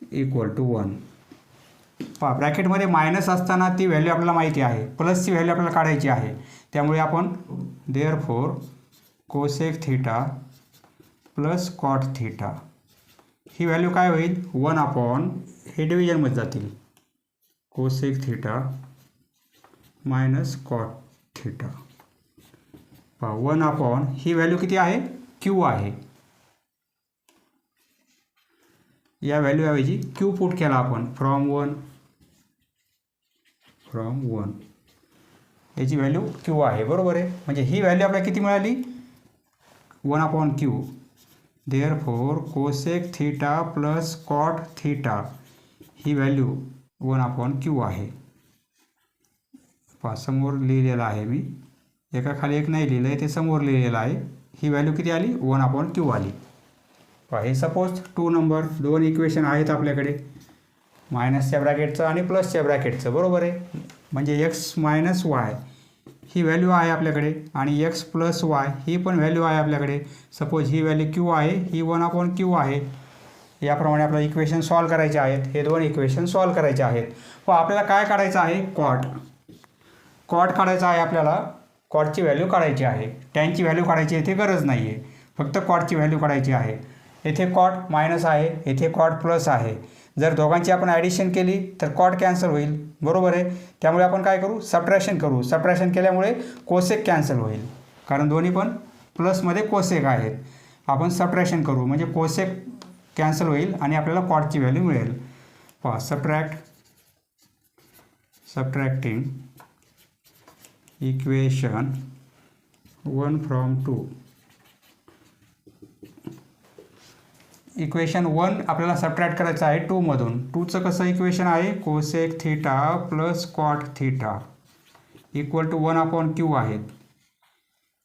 Equal to 1. ब्रॅकेटमध्ये मायनस असताना ती व्हॅल्यू आपल्याला माहिती आहे, प्लसची व्हॅल्यू आपल्याला काढायची आहे, त्यामुळे आपण therefore cosec theta plus cot theta ही व्हॅल्यू काय होईल 1 अपॉन, हे डिव्हिजनमध्ये जातील, cosec theta minus cot theta. 1 upon ही व्हॅल्यू किती आहे क्यू आहे, या व्हॅल्यूऐवजी क्यू पुट केला आपण फ्रॉम 1 याची व्हॅल्यू क्यू आहे, बरोबर आहे. म्हणजे ही व्हॅल्यू आपल्याला किती मिळाली 1 upon Q. Therefore cosec theta plus cot theta ही व्हॅल्यू 1 अपॉन क्यू आहे. समोर लिहिलेलं आहे मी, एका खाली एक नाही लिहिलं आहे, ते समोर लिहिलेलं आहे. ही व्हॅल्यू किती आली 1 अपॉन क्यू आली. हे सपोज 2 नंबर, दोन इक्वेशन आहेत आपल्याकडे, मायनसच्या ब्रॅकेटचं आणि प्लसच्या ब्रॅकेटचं, बरोबर आहे. म्हणजे एक्स मायनस वाय ही व्हॅल्यू आहे आपल्याकडे, आणि एक्स प्लस वाय ही पण व्हॅल्यू आहे आपल्याकडे. सपोज ही व्हॅल्यू क्यू आहे, ही 1 अपॉन क्यू आहे. याप्रमाणे आपल्याला इक्वेशन सॉल्व करायचे आहेत, हे दोन इक्वेशन सॉल्व करायचे आहेत. आपल्याला काय काढायचं आहे कॉट काढायचा आहे आपल्याला. कॉटची व्हॅल्यू काढायची आहे, टॅनची व्हॅल्यू काढायची येथे गरज नाही आहे, फक्त कॉटची व्हॅल्यू काढायची आहे. येथे कॉट मायनस आहे, येथे कॉट प्लस आहे. जर दोघांची आपण ॲडिशन केली तर कॉट कॅन्सल होईल, बरोबर आहे. त्यामुळे आपण काय करू, सबट्रॅक्शन करू. सबट्रॅक्शन केल्यामुळे कोसेक कॅन्सल होईल, कारण दोन्ही पण प्लसमध्ये कोसेक आहेत. आपण सबट्रॅक्शन करू म्हणजे कोसेक कॅन्सल होईल आणि आपल्याला कॉटची व्हॅल्यू मिळेल. Subtracting equation 1 from 2. इक्वेशन 1 आपल्याला सबट्रॅक्ट करायचं आहे 2 मधून. 2चं कसं इक्वेशन आहे, cosec theta plus cot theta equal to 1 upon Q आहेत.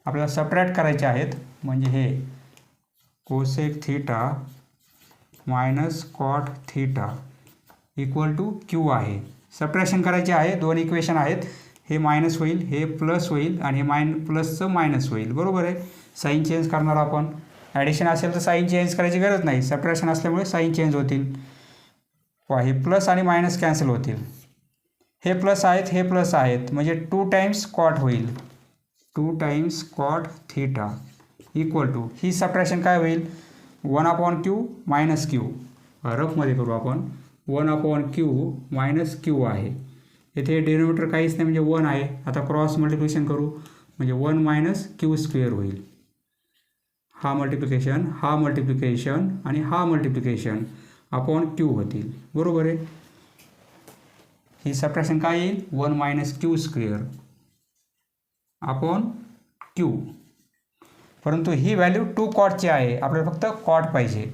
आपल्याला सबट्रॅक्ट करायचे आहेत, म्हणजे हे cosec theta minus cot theta equal to Q आहे. सबट्रॅक्शन करायचे आहे, दोन इक्वेशन आहेत, हे मायनस होईल, हे प्लस होईल, आणि हे प्लसचं मायनस होईल, बरोबर आहे. साईन चेंज करणार आपण. ॲडिशन असेल तर साईन चेंज करायची गरज नाही, सबट्रॅक्शन असल्यामुळे साईन चेंज होतील. हे प्लस आणि मायनस कॅन्सल होतील. हे प्लस आहेत, हे प्लस आहेत, म्हणजे 2 टाइम्स कॉट होईल, 2 times cot theta equal to, ही सबट्रॅक्शन काय होईल 1 अपॉन क्यू मायनस क्यू. रफमध्ये करू आपण, 1 अपॉन क्यू मायनस क्यू आहे. येथे डिनोमिनेटर काहीच नाही म्हणजे 1 आहे. आता क्रॉस मल्टिप्लिकेशन करू म्हणजे 1 मायनस क्यू स्क्वेअर होईल. हा मल्टिप्लिकेशन आणि हा मल्टिप्लिकेशन अपॉन क्यू होतील, बरोबर आहे. ही सबट्रॅक्शन काय येईल 1 minus Q square upon Q. परंतु ही व्हॅल्यू 2 कॉटची आहे, आपल्याला फक्त कॉट पाहिजे.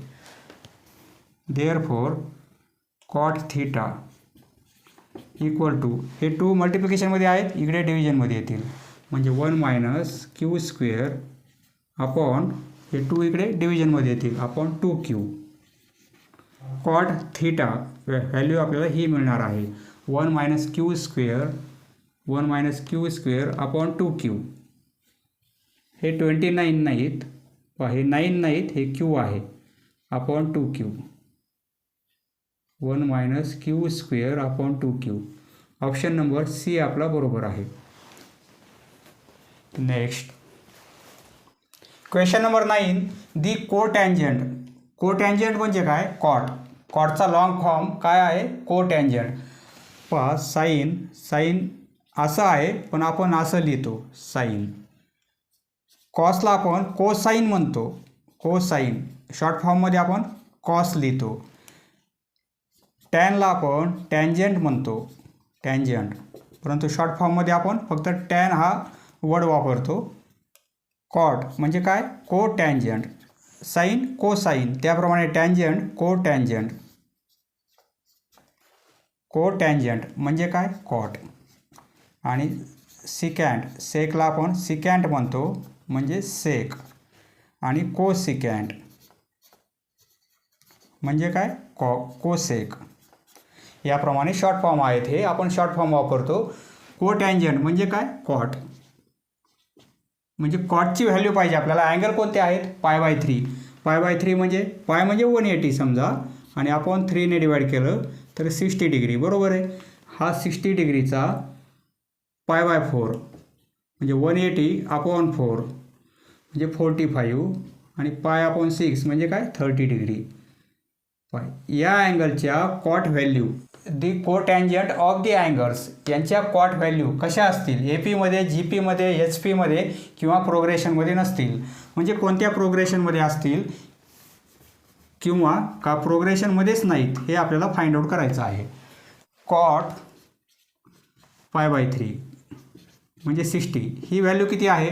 Therefore cot theta equal to, हे 2 मल्टिप्लिकेशनमध्ये आहेत, इकडे डिव्हिजनमध्ये येतील, म्हणजे 1 मायनस क्यू स्क्वेअर अपॉन, हे 2 इकडे डिव्हिजनमध्ये येतील, upon 2Q. Cot theta value आपल्याला ही मिळणार आहे 1 minus Q square upon 2Q. हे 29 नाहीत, हे 9 नाहीत, हे Q आहे, upon 2Q. 1 minus Q square upon 2Q. Option number C आपला बरोबर आहे. Next question number 9. The cotangent म्हणजे काय? कॉट. कॉटचा लॉंग फॉर्म काय आहे? कोटँजंट. पहा साईन असं आहे पण आपण असं लिहितो साईन. कॉसला आपण कोसाईन म्हणतो, कोसाईन. शॉर्ट फॉर्ममध्ये आपण कॉस लिहितो. टॅनला आपण टँजंट म्हणतो, टँजंट. परंतु शॉर्ट फॉर्ममध्ये आपण फक्त टॅन हा वर्ड वापरतो. कॉट म्हणजे काय? कोटँजंट. साईन कोसाईन, त्याप्रमाणे टँजंट कोटँजंट. कोटँजंट म्हणजे काय? कॉट. आणि सिकँट, सेकला आपण सिकँट म्हणतो म्हणजे सेक. आणि कोसिकँट म्हणजे काय? कोसेक. याप्रमाणे शॉर्ट फॉर्म आहेत, हे आपण शॉर्ट फॉर्म वापरतो. कोटँजंट म्हणजे काय? कॉट. म्हणजे कॉटची व्हॅल्यू पाहिजे आपल्याला. अँगल कोणते आहेत? π/3. π/3 म्हणजे पाय म्हणजे 180 समजा, आणि आपण 3ने डिवाईड केलं तर 60 डिग्री, बरोबर आहे. हा 60 डिग्रीचा π/4 म्हणजे 180/4 म्हणजे 45, आणि π/6 म्हणजे काय? 30 डिग्री. या अँगलच्या cot value, the cotangent of the angles, यांच्या कॉट व्हॅल्यू कशा असतील? AP-मध्ये, GP-मध्ये, HP-मध्ये किंवा प्रोग्रेशनमध्ये नसतील. म्हणजे कोणत्या प्रोग्रेशनमध्ये असतील किंवा का प्रोग्रेशनमध्येच नाहीत, हे आपल्याला फाइंड आउट करायचं आहे. कॉट π/3 म्हणजे 60, ही व्हॅल्यू किती आहे?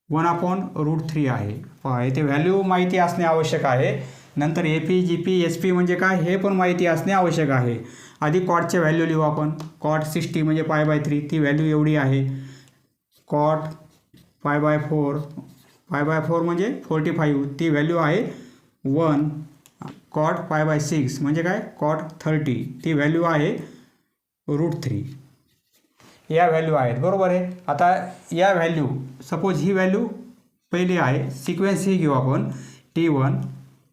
1/√3 आहे. पहा इथे व्हॅल्यू माहिती असणे आवश्यक आहे. नंतर AP, GP, HP म्हणजे काय हे पण माहिती असणे आवश्यक आहे. आधी कॉटचे व्हॅल्यू लिहू आपण. कॉट 60 म्हणजे π/3, ती व्हॅल्यू एवढी आहे. कॉट π/4 म्हणजे 45, ती व्हॅल्यू आहे 1. कॉट π/6 म्हणजे काय? कॉट 30, ती व्हॅल्यू आहे √3. या व्हॅल्यू आहेत, बरोबर आहे. आता या व्हॅल्यू, सपोज ही व्हॅल्यू पहिली आहे, सिक्वेन्स ही घेऊ आपण. T1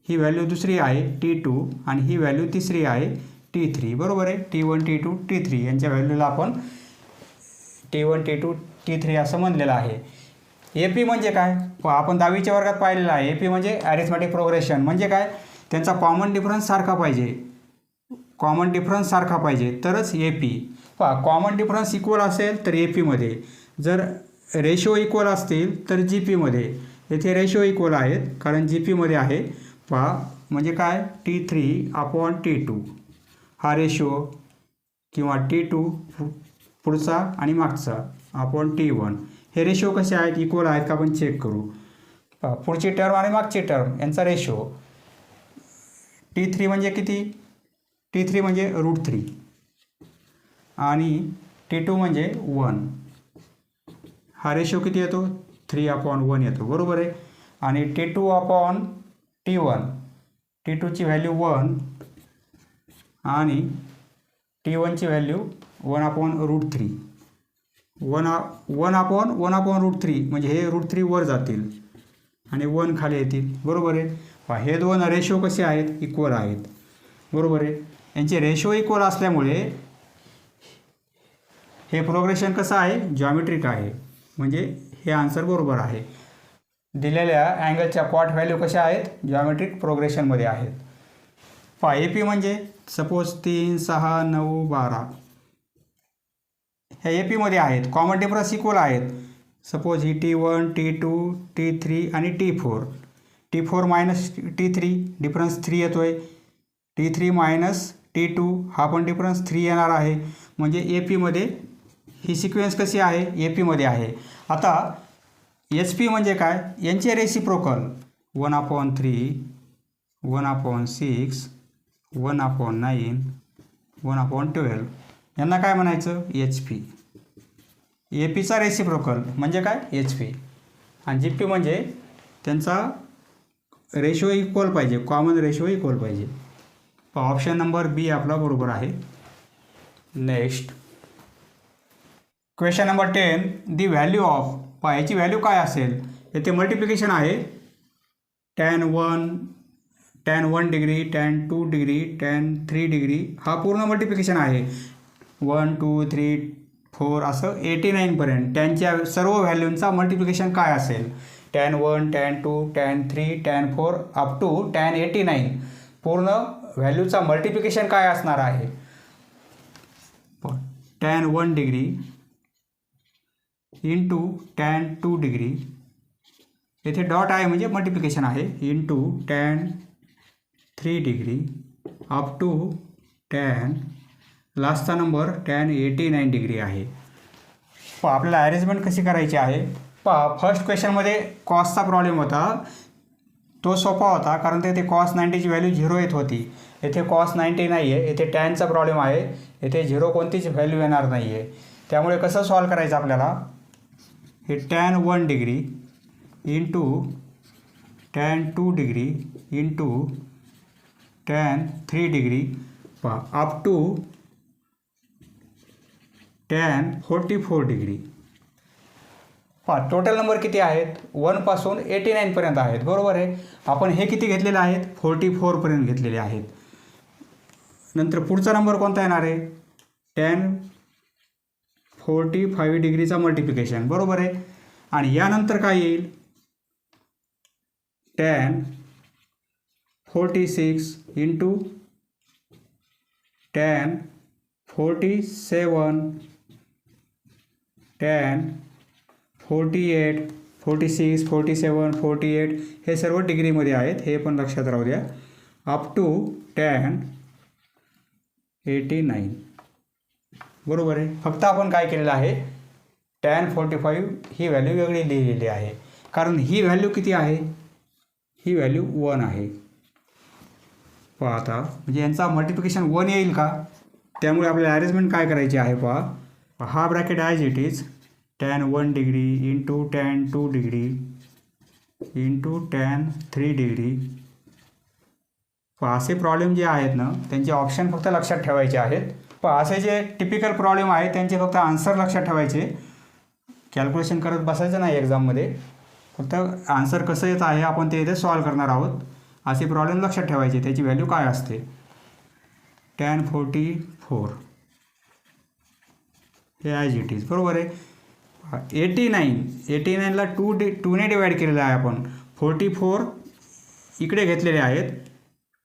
ही व्हॅल्यू दुसरी आहे T2, आणि ही व्हॅल्यू तिसरी आहे T3, बरोबर आहे. T1, T2, T3 यांच्या व्हॅल्यूला आपण T1, T2, T3 असं म्हणलेलं आहे. AP म्हणजे काय? आपण 10वीच्या वर्गात पाहिलेलं आहे. AP म्हणजे ॲरिथमॅटिक प्रोग्रेशन. म्हणजे काय? त्यांचा कॉमन डिफरन्स सारखा पाहिजे, कॉमन डिफरन्स सारखा पाहिजे तरच AP. पहा कॉमन डिफरन्स इक्वल असेल तर AP-मध्ये, जर रेशो इक्वल असतील तर GP-मध्ये. येथे रेशो इक्वल आहेत कारण GP-मध्ये आहे. पहा म्हणजे काय? T3/T2 हा रेशो, किंवा T2 पुढचा आणि मागचा अपॉन T1, हे रेशो कसे आहेत? इक्वल आहेत का आपण चेक करू. पहा पुढची टर्म आणि मागची टर्म यांचा रेशो. T3 म्हणजे किती? T3 म्हणजे √3, आणि T2 म्हणजे 1. हा रेशो किती येतो? 3/1 येतो, बरोबर आहे. आणि T2/T1, T2ची व्हॅल्यू 1 आणि T1ची व्हॅल्यू 1/√3. 1/1/√3 म्हणजे हे √3 वर जातील आणि 1 खाली येतील, बरोबर आहे. हे दोन रेशो कसे आहेत? इक्वल आहेत, बरोबर आहे. यांचे रेशो इक्वल असल्यामुळे हे प्रोग्रेशन कसं आहे? जॉमेट्रिक आहे. म्हणजे हे आन्सर बरोबर आहे. दिलेल्या अँगलच्या कॉट व्हॅल्यू कशा आहेत? जॉमेट्रिक प्रोग्रेशनमध्ये आहेत. पहा AP म्हणजे सपोज 3, 6, 9, 12 ह्या AP-मध्ये आहेत. कॉमन डिफरन्स इक्वल आहेत. सपोज ही T1, T2, T3 आणि T4. T4 minus T3 difference 3 येतो आहे. T3 मायनस T2 हा पण डिफरन्स 3 येणार आहे. म्हणजे AP-मध्ये ही सिक्वेन्स कशी आहे? AP-मध्ये आहे. आता HP म्हणजे काय? यांचे रेसिप्रोकल 1/3, 1/6, 1/9, 1/12 यांना काय म्हणायचं? HP. APचा रेसिप्रोकल म्हणजे काय? HP. आणि GP म्हणजे त्यांचा रेशो इक्वल पाहिजे, कॉमन रेशो इक्वल पाहिजे. ऑप्शन नंबर B आपला बरोबर आहे. Next question number 10, the value of. पहा याची व्हॅल्यू काय असेल? येथे मल्टिप्लिकेशन आहे. tan 1 degree, tan 2 degree, tan 3 degree हा पूर्ण मल्टिप्लिकेशन आहे. 1, 2, 3, 4 असं 89 पर्यंत त्यांच्या सर्व व्हॅल्यूंचा मल्टिप्लिकेशन काय असेल tan 1 tan 2 tan 3 tan 4 up to tan 89 पूर्ण व्हॅल्यूचा मल्टिप्लिकेशन काय असणार आहे tan 1 degree into tan 2 degree, येथे डॉट आहे म्हणजे मल्टिप्लिकेशन आहे, into tan 3 degree up to tan लास्टचा नंबर tan 89 डिग्री आहे. आपल्याला अरेंजमेंट कशी करायची आहे फर्स्ट क्वेश्चनमध्ये कॉसचा प्रॉब्लेम होता, तो सोपा होता कारण ते कॉस 90ची व्हॅल्यू 0 येत होती. येथे कॉस 90 नाही आहे, येथे टॅनचा प्रॉब्लेम आहे, येथे 0 कोणतीच व्हॅल्यू येणार नाही आहे. त्यामुळे कसं सॉल्व करायचं आपल्याला, हे tan 1 degree into tan 2 degree into tan 3 degree up to tan 44 degree. Total number किती आहेत 1 पासून 89 पर्यंत आहेत, बरोबर आहे. आपण हे किती घेतलेले आहेत 44 पर्यंत घेतलेले आहेत. नंतर पुढचा नंबर कोणता येणार आहे tan 45 डिग्रीचा मल्टिप्लिकेशन, बरोबर आहे. आणि यानंतर काय येईल tan 46 इंटू tan 47 tan 48 46 47 48 हे सर्व डिग्रीमध्ये आहेत, हे पण लक्षात राहू द्या. अप टू tan 89, बरोबर आहे. फक्त आपण काय केलेलं आहे tan 45 ही व्हॅल्यू वेगळी लिहिलेली आहे कारण ही व्हॅल्यू किती आहे, ही व्हॅल्यू 1 आहे. पहा आता म्हणजे यांचा मल्टिप्लिकेशन 1 येईल का, त्यामुळे आपल्याला अरेंजमेंट काय करायची आहे पहा. हा bracket as it is tan 1 degree into tan 2 degree into tan 3 degree. असे प्रॉब्लेम जे आहेत ना त्यांचे ऑप्शन फक्त लक्षात ठेवायचे आहेत. असे जे टिपिकल प्रॉब्लेम आहेत त्यांचे फक्त आन्सर लक्षात ठेवायचे, कॅल्क्युलेशन करत बसायचं नाही एक्झाममध्ये. फक्त आन्सर कसं येत आहे आपण ते इथे सॉल्व करणार आहोत. असे प्रॉब्लेम लक्षात ठेवायचे, त्याची व्हॅल्यू काय असते. tan 44 हे ॲज इट इज, बरोबर आहे. 89ला 2ने डिवाईड केलेलं आहे आपण. 44 इकडे घेतलेले आहेत,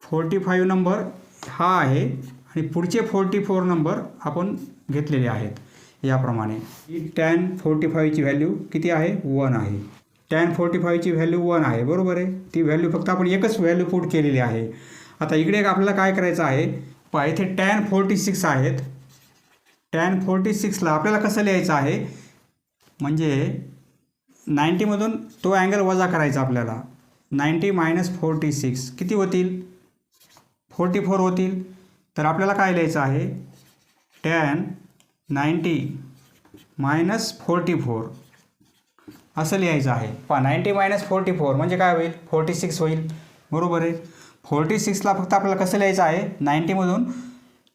45 नंबर हा आहे आणि पुढचे 44 नंबर आपण घेतलेले आहेत याप्रमाणे. tan 45ची व्हॅल्यू किती आहे 1 आहे. tan 45ची व्हॅल्यू 1 आहे, बरोबर आहे. ती व्हॅल्यू फक्त आपण एकच व्हॅल्यू पुट केलेली आहे. आता इकडे आपल्याला काय करायचं आहे पहा, इथे tan 46 आहेत. tan 46ला आपल्याला कसं लिहायचं आहे म्हणजे 90मधून तो अँगल वजा करायचा आपल्याला. 90 मायनस 46 किती होतील 44 होतील. तर आपल्याला काय लिहायचं आहे tan 90 मायनस 44 असं लिहायचं आहे. पहा 90 मायनस 44 म्हणजे काय होईल 46 होईल, बरोबर आहे. 46ला फक्त आपल्याला कसं लिहायचं आहे 90मधून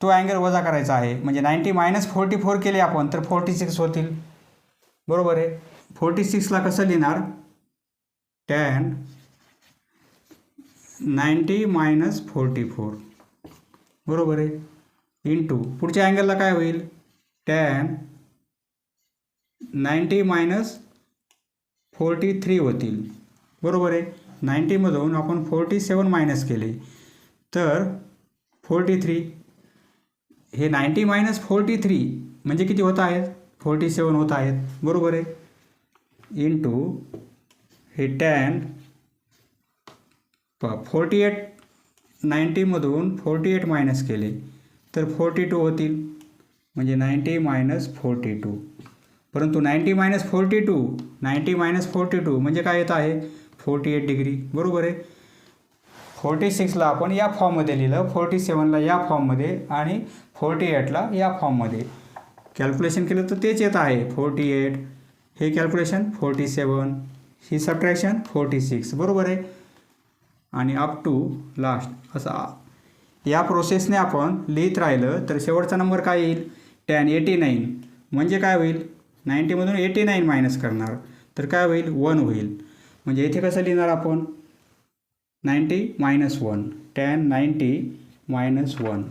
तो अँगल वजा करायचा आहे, म्हणजे 90 मायनस 44 केले आपण तर 46 होतील, बरोबर आहे. 46ला कसं लिहिणार tan 90 मायनस 44, बरोबर आहे, इंटू पुढच्या अँगलला काय होईल tan 90 मायनस 43 होतील, बरोबर आहे. 90मधून आपण 47 मायनस केले तर 43. हे 90 मायनस 43 म्हणजे किती होत आहेत 47 होत आहेत, बरोबर आहे. इंटू हे tan 48 90मधून 48 मायनस केले तर 42 होतील, म्हणजे 90 मायनस 42. परंतु 90 मायनस 42 म्हणजे काय येत आहे 48 डिग्री, बरोबर आहे. 46ला आपण या फॉर्ममध्ये लिहिलं, 47ला या फॉर्ममध्ये आणि 48ला या फॉर्ममध्ये. कॅल्क्युलेशन केलं तर तेच येत आहे 48, हे कॅल्क्युलेशन 47, ही सबट्रॅक्शन 46, बरोबर आहे. आणि अप टू लास्ट असा या प्रोसेसने आपण लिहित राहिलं तर शेवटचा नंबर काय येईल tan 89 म्हणजे काय होईल 90मधून 89 मायनस करणार तर काय होईल 1 होईल. म्हणजे इथे कसं लिहिणार आपण 90 मायनस 1 tan 90 मायनस 1.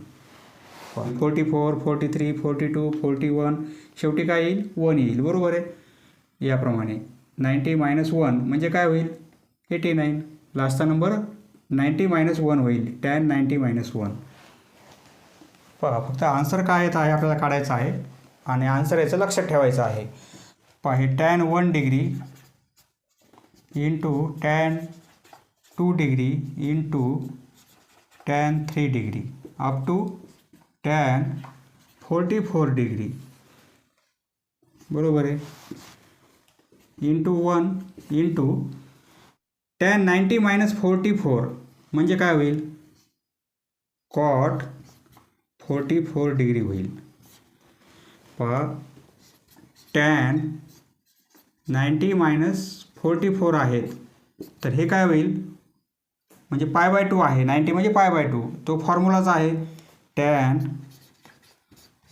44 43 42 41 शेवटी काय येईल 1 येईल, बरोबर आहे. याप्रमाणे 90 - 1 म्हणजे काय होईल 89. लास्टचा नंबर 90 - 1 होईल. tan 90 - 1. पहा फक्त आन्सर काय येत आहे आपल्याला काढायचं आहे आणि आन्सर याचं लक्षात ठेवायचं आहे. पहा हे tan 1 degree into tan 2 degree into tan 3 degree up to tan 44 degree बरोबर आहे. इंटू 1 इंटू tan 90 - 44 म्हणजे काय होईल cot 44 डिग्री होईल. पहा tan 90 - 44 आहेत तर हे काय होईल म्हणजे π/2 आहे. 90 म्हणजे π/2 तो फॉर्म्युलाच आहे tan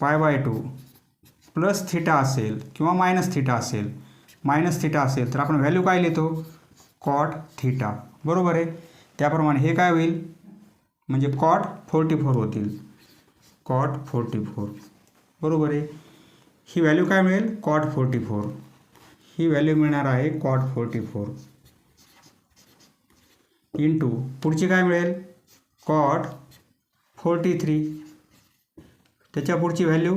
π/2 प्लस थिटा असेल किंवा मायनस थिटा असेल. मायनस थिटा असेल तर आपण व्हॅल्यू काय लिहितो कॉट थिटा बरोबर आहे. त्याप्रमाणे हे काय होईल म्हणजे कॉट 44 होतील. कॉट 44 बरोबर आहे. ही व्हॅल्यू काय मिळेल कॉट 44. ही व्हॅल्यू मिळणार आहे कॉट 44 इंटू पुढची काय मिळेल कॉट 43. त्याच्या पुढची व्हॅल्यू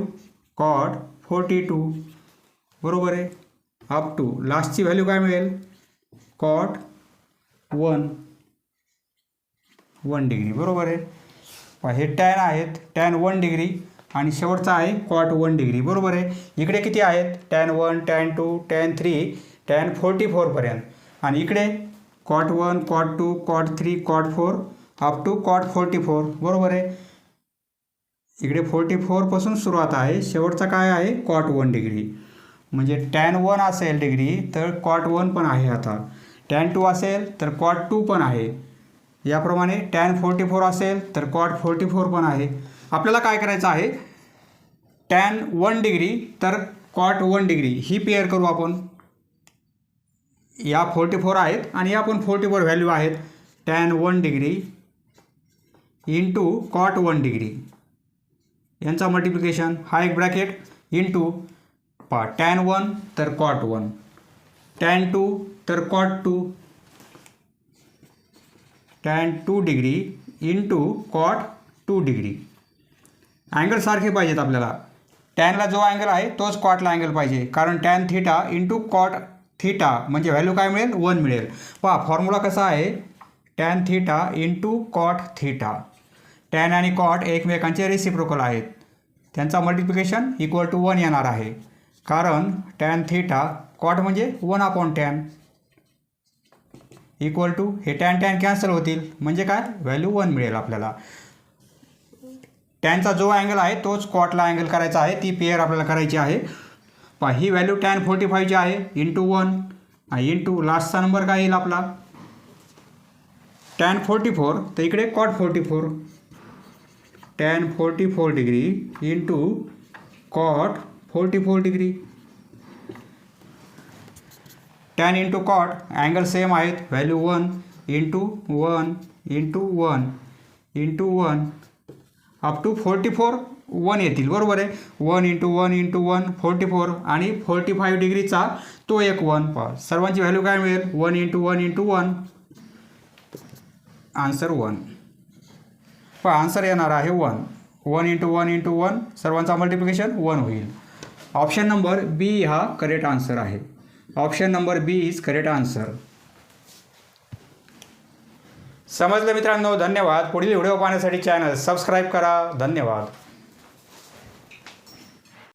कॉट 42 बरोबर आहे. अप टू लास्टची व्हॅल्यू काय मिळेल कॉट 1 डिग्री बरोबर आहे. हे टॅन आहेत tan 1 डिग्री आणि शेवटचा आहे कॉट 1 डिग्री बरोबर आहे. इकडे किती आहेत tan 1 tan 2 tan 3 tan 44 पर्यंत आणि इकडे cot 1 cot 2 cot 3 cot 4 up to cot 44 बरोबर आहे. इकडे 44 पासून सुरुवात आहे. शेवटचा काय आहे कॉट 1 डिग्री म्हणजे tan 1 असेल डिग्री तर कॉट 1 पण आहे. आता tan 2 असेल तर कॉट 2 पण आहे. याप्रमाणे tan 44 असेल तर कॉट 44 पण आहे. आपल्याला काय करायचं आहे tan 1 डिग्री तर कॉट 1 डिग्री ही पेअर करू आपण. या 44 आहेत आणि या पण 44 व्हॅल्यू आहेत. tan 1 degree into cot 1 degree यांचा मल्टिप्लिकेशन हा एक ब्रॅकेट इंटू पहा tan 1 तर कॉट 1 tan 2 तर cot 2 tan 2 degree into cot 2 degree. Angle सारखे पाहिजेत आपल्याला. टॅनला जो अँगल आहे तोच कॉटला अँगल पाहिजे कारण tan theta into cot theta म्हणजे व्हॅल्यू काय मिळेल 1 मिळेल. पहा फॉर्म्युला कसा आहे tan theta into cot theta. Tan आणि कॉट एकमेकांचे रेसिप्रोकल आहेत. त्यांचा मल्टिप्लिकेशन इक्वल टू 1 येणार आहे कारण tan थिटा कॉट म्हणजे 1/tan इक्वल टू हे tan कॅन्सल होतील म्हणजे काय व्हॅल्यू 1 मिळेल आपल्याला. टॅनचा जो अँगल आहे तोच कॉटला अँगल करायचा आहे. ती पेअर आपल्याला करायची आहे. पहा ही व्हॅल्यू tan 45 आहे इंटू 1 आणि इंटू लास्टचा नंबर काय येईल आपला tan 44 तर इकडे cot 44 tan 44 degree into cot 44 degree. tan into cot angle same आहेत. Value 1 into 1 into 1 into 1 up to 44 1 येतील बरोबर आहे. 1 इंटू 1 इंटू 1 44 आणि 45 डिग्रीचा तो एक 1. पहा सर्वांची व्हॅल्यू काय मिळेल 1 इंटू 1 इंटू 1 आन्सर 1. पहा आन्सर येणार आहे 1. 1 इंटू 1 इंटू 1 सर्वांचा मल्टिप्लिकेशन 1 होईल. ऑप्शन नंबर बी हा करेक्ट आन्सर आहे. Option number B is correct answer. समजलं मित्रांनो धन्यवाद. पुढील व्हिडिओ पाहण्यासाठी चॅनल सबस्क्राईब करा. धन्यवाद.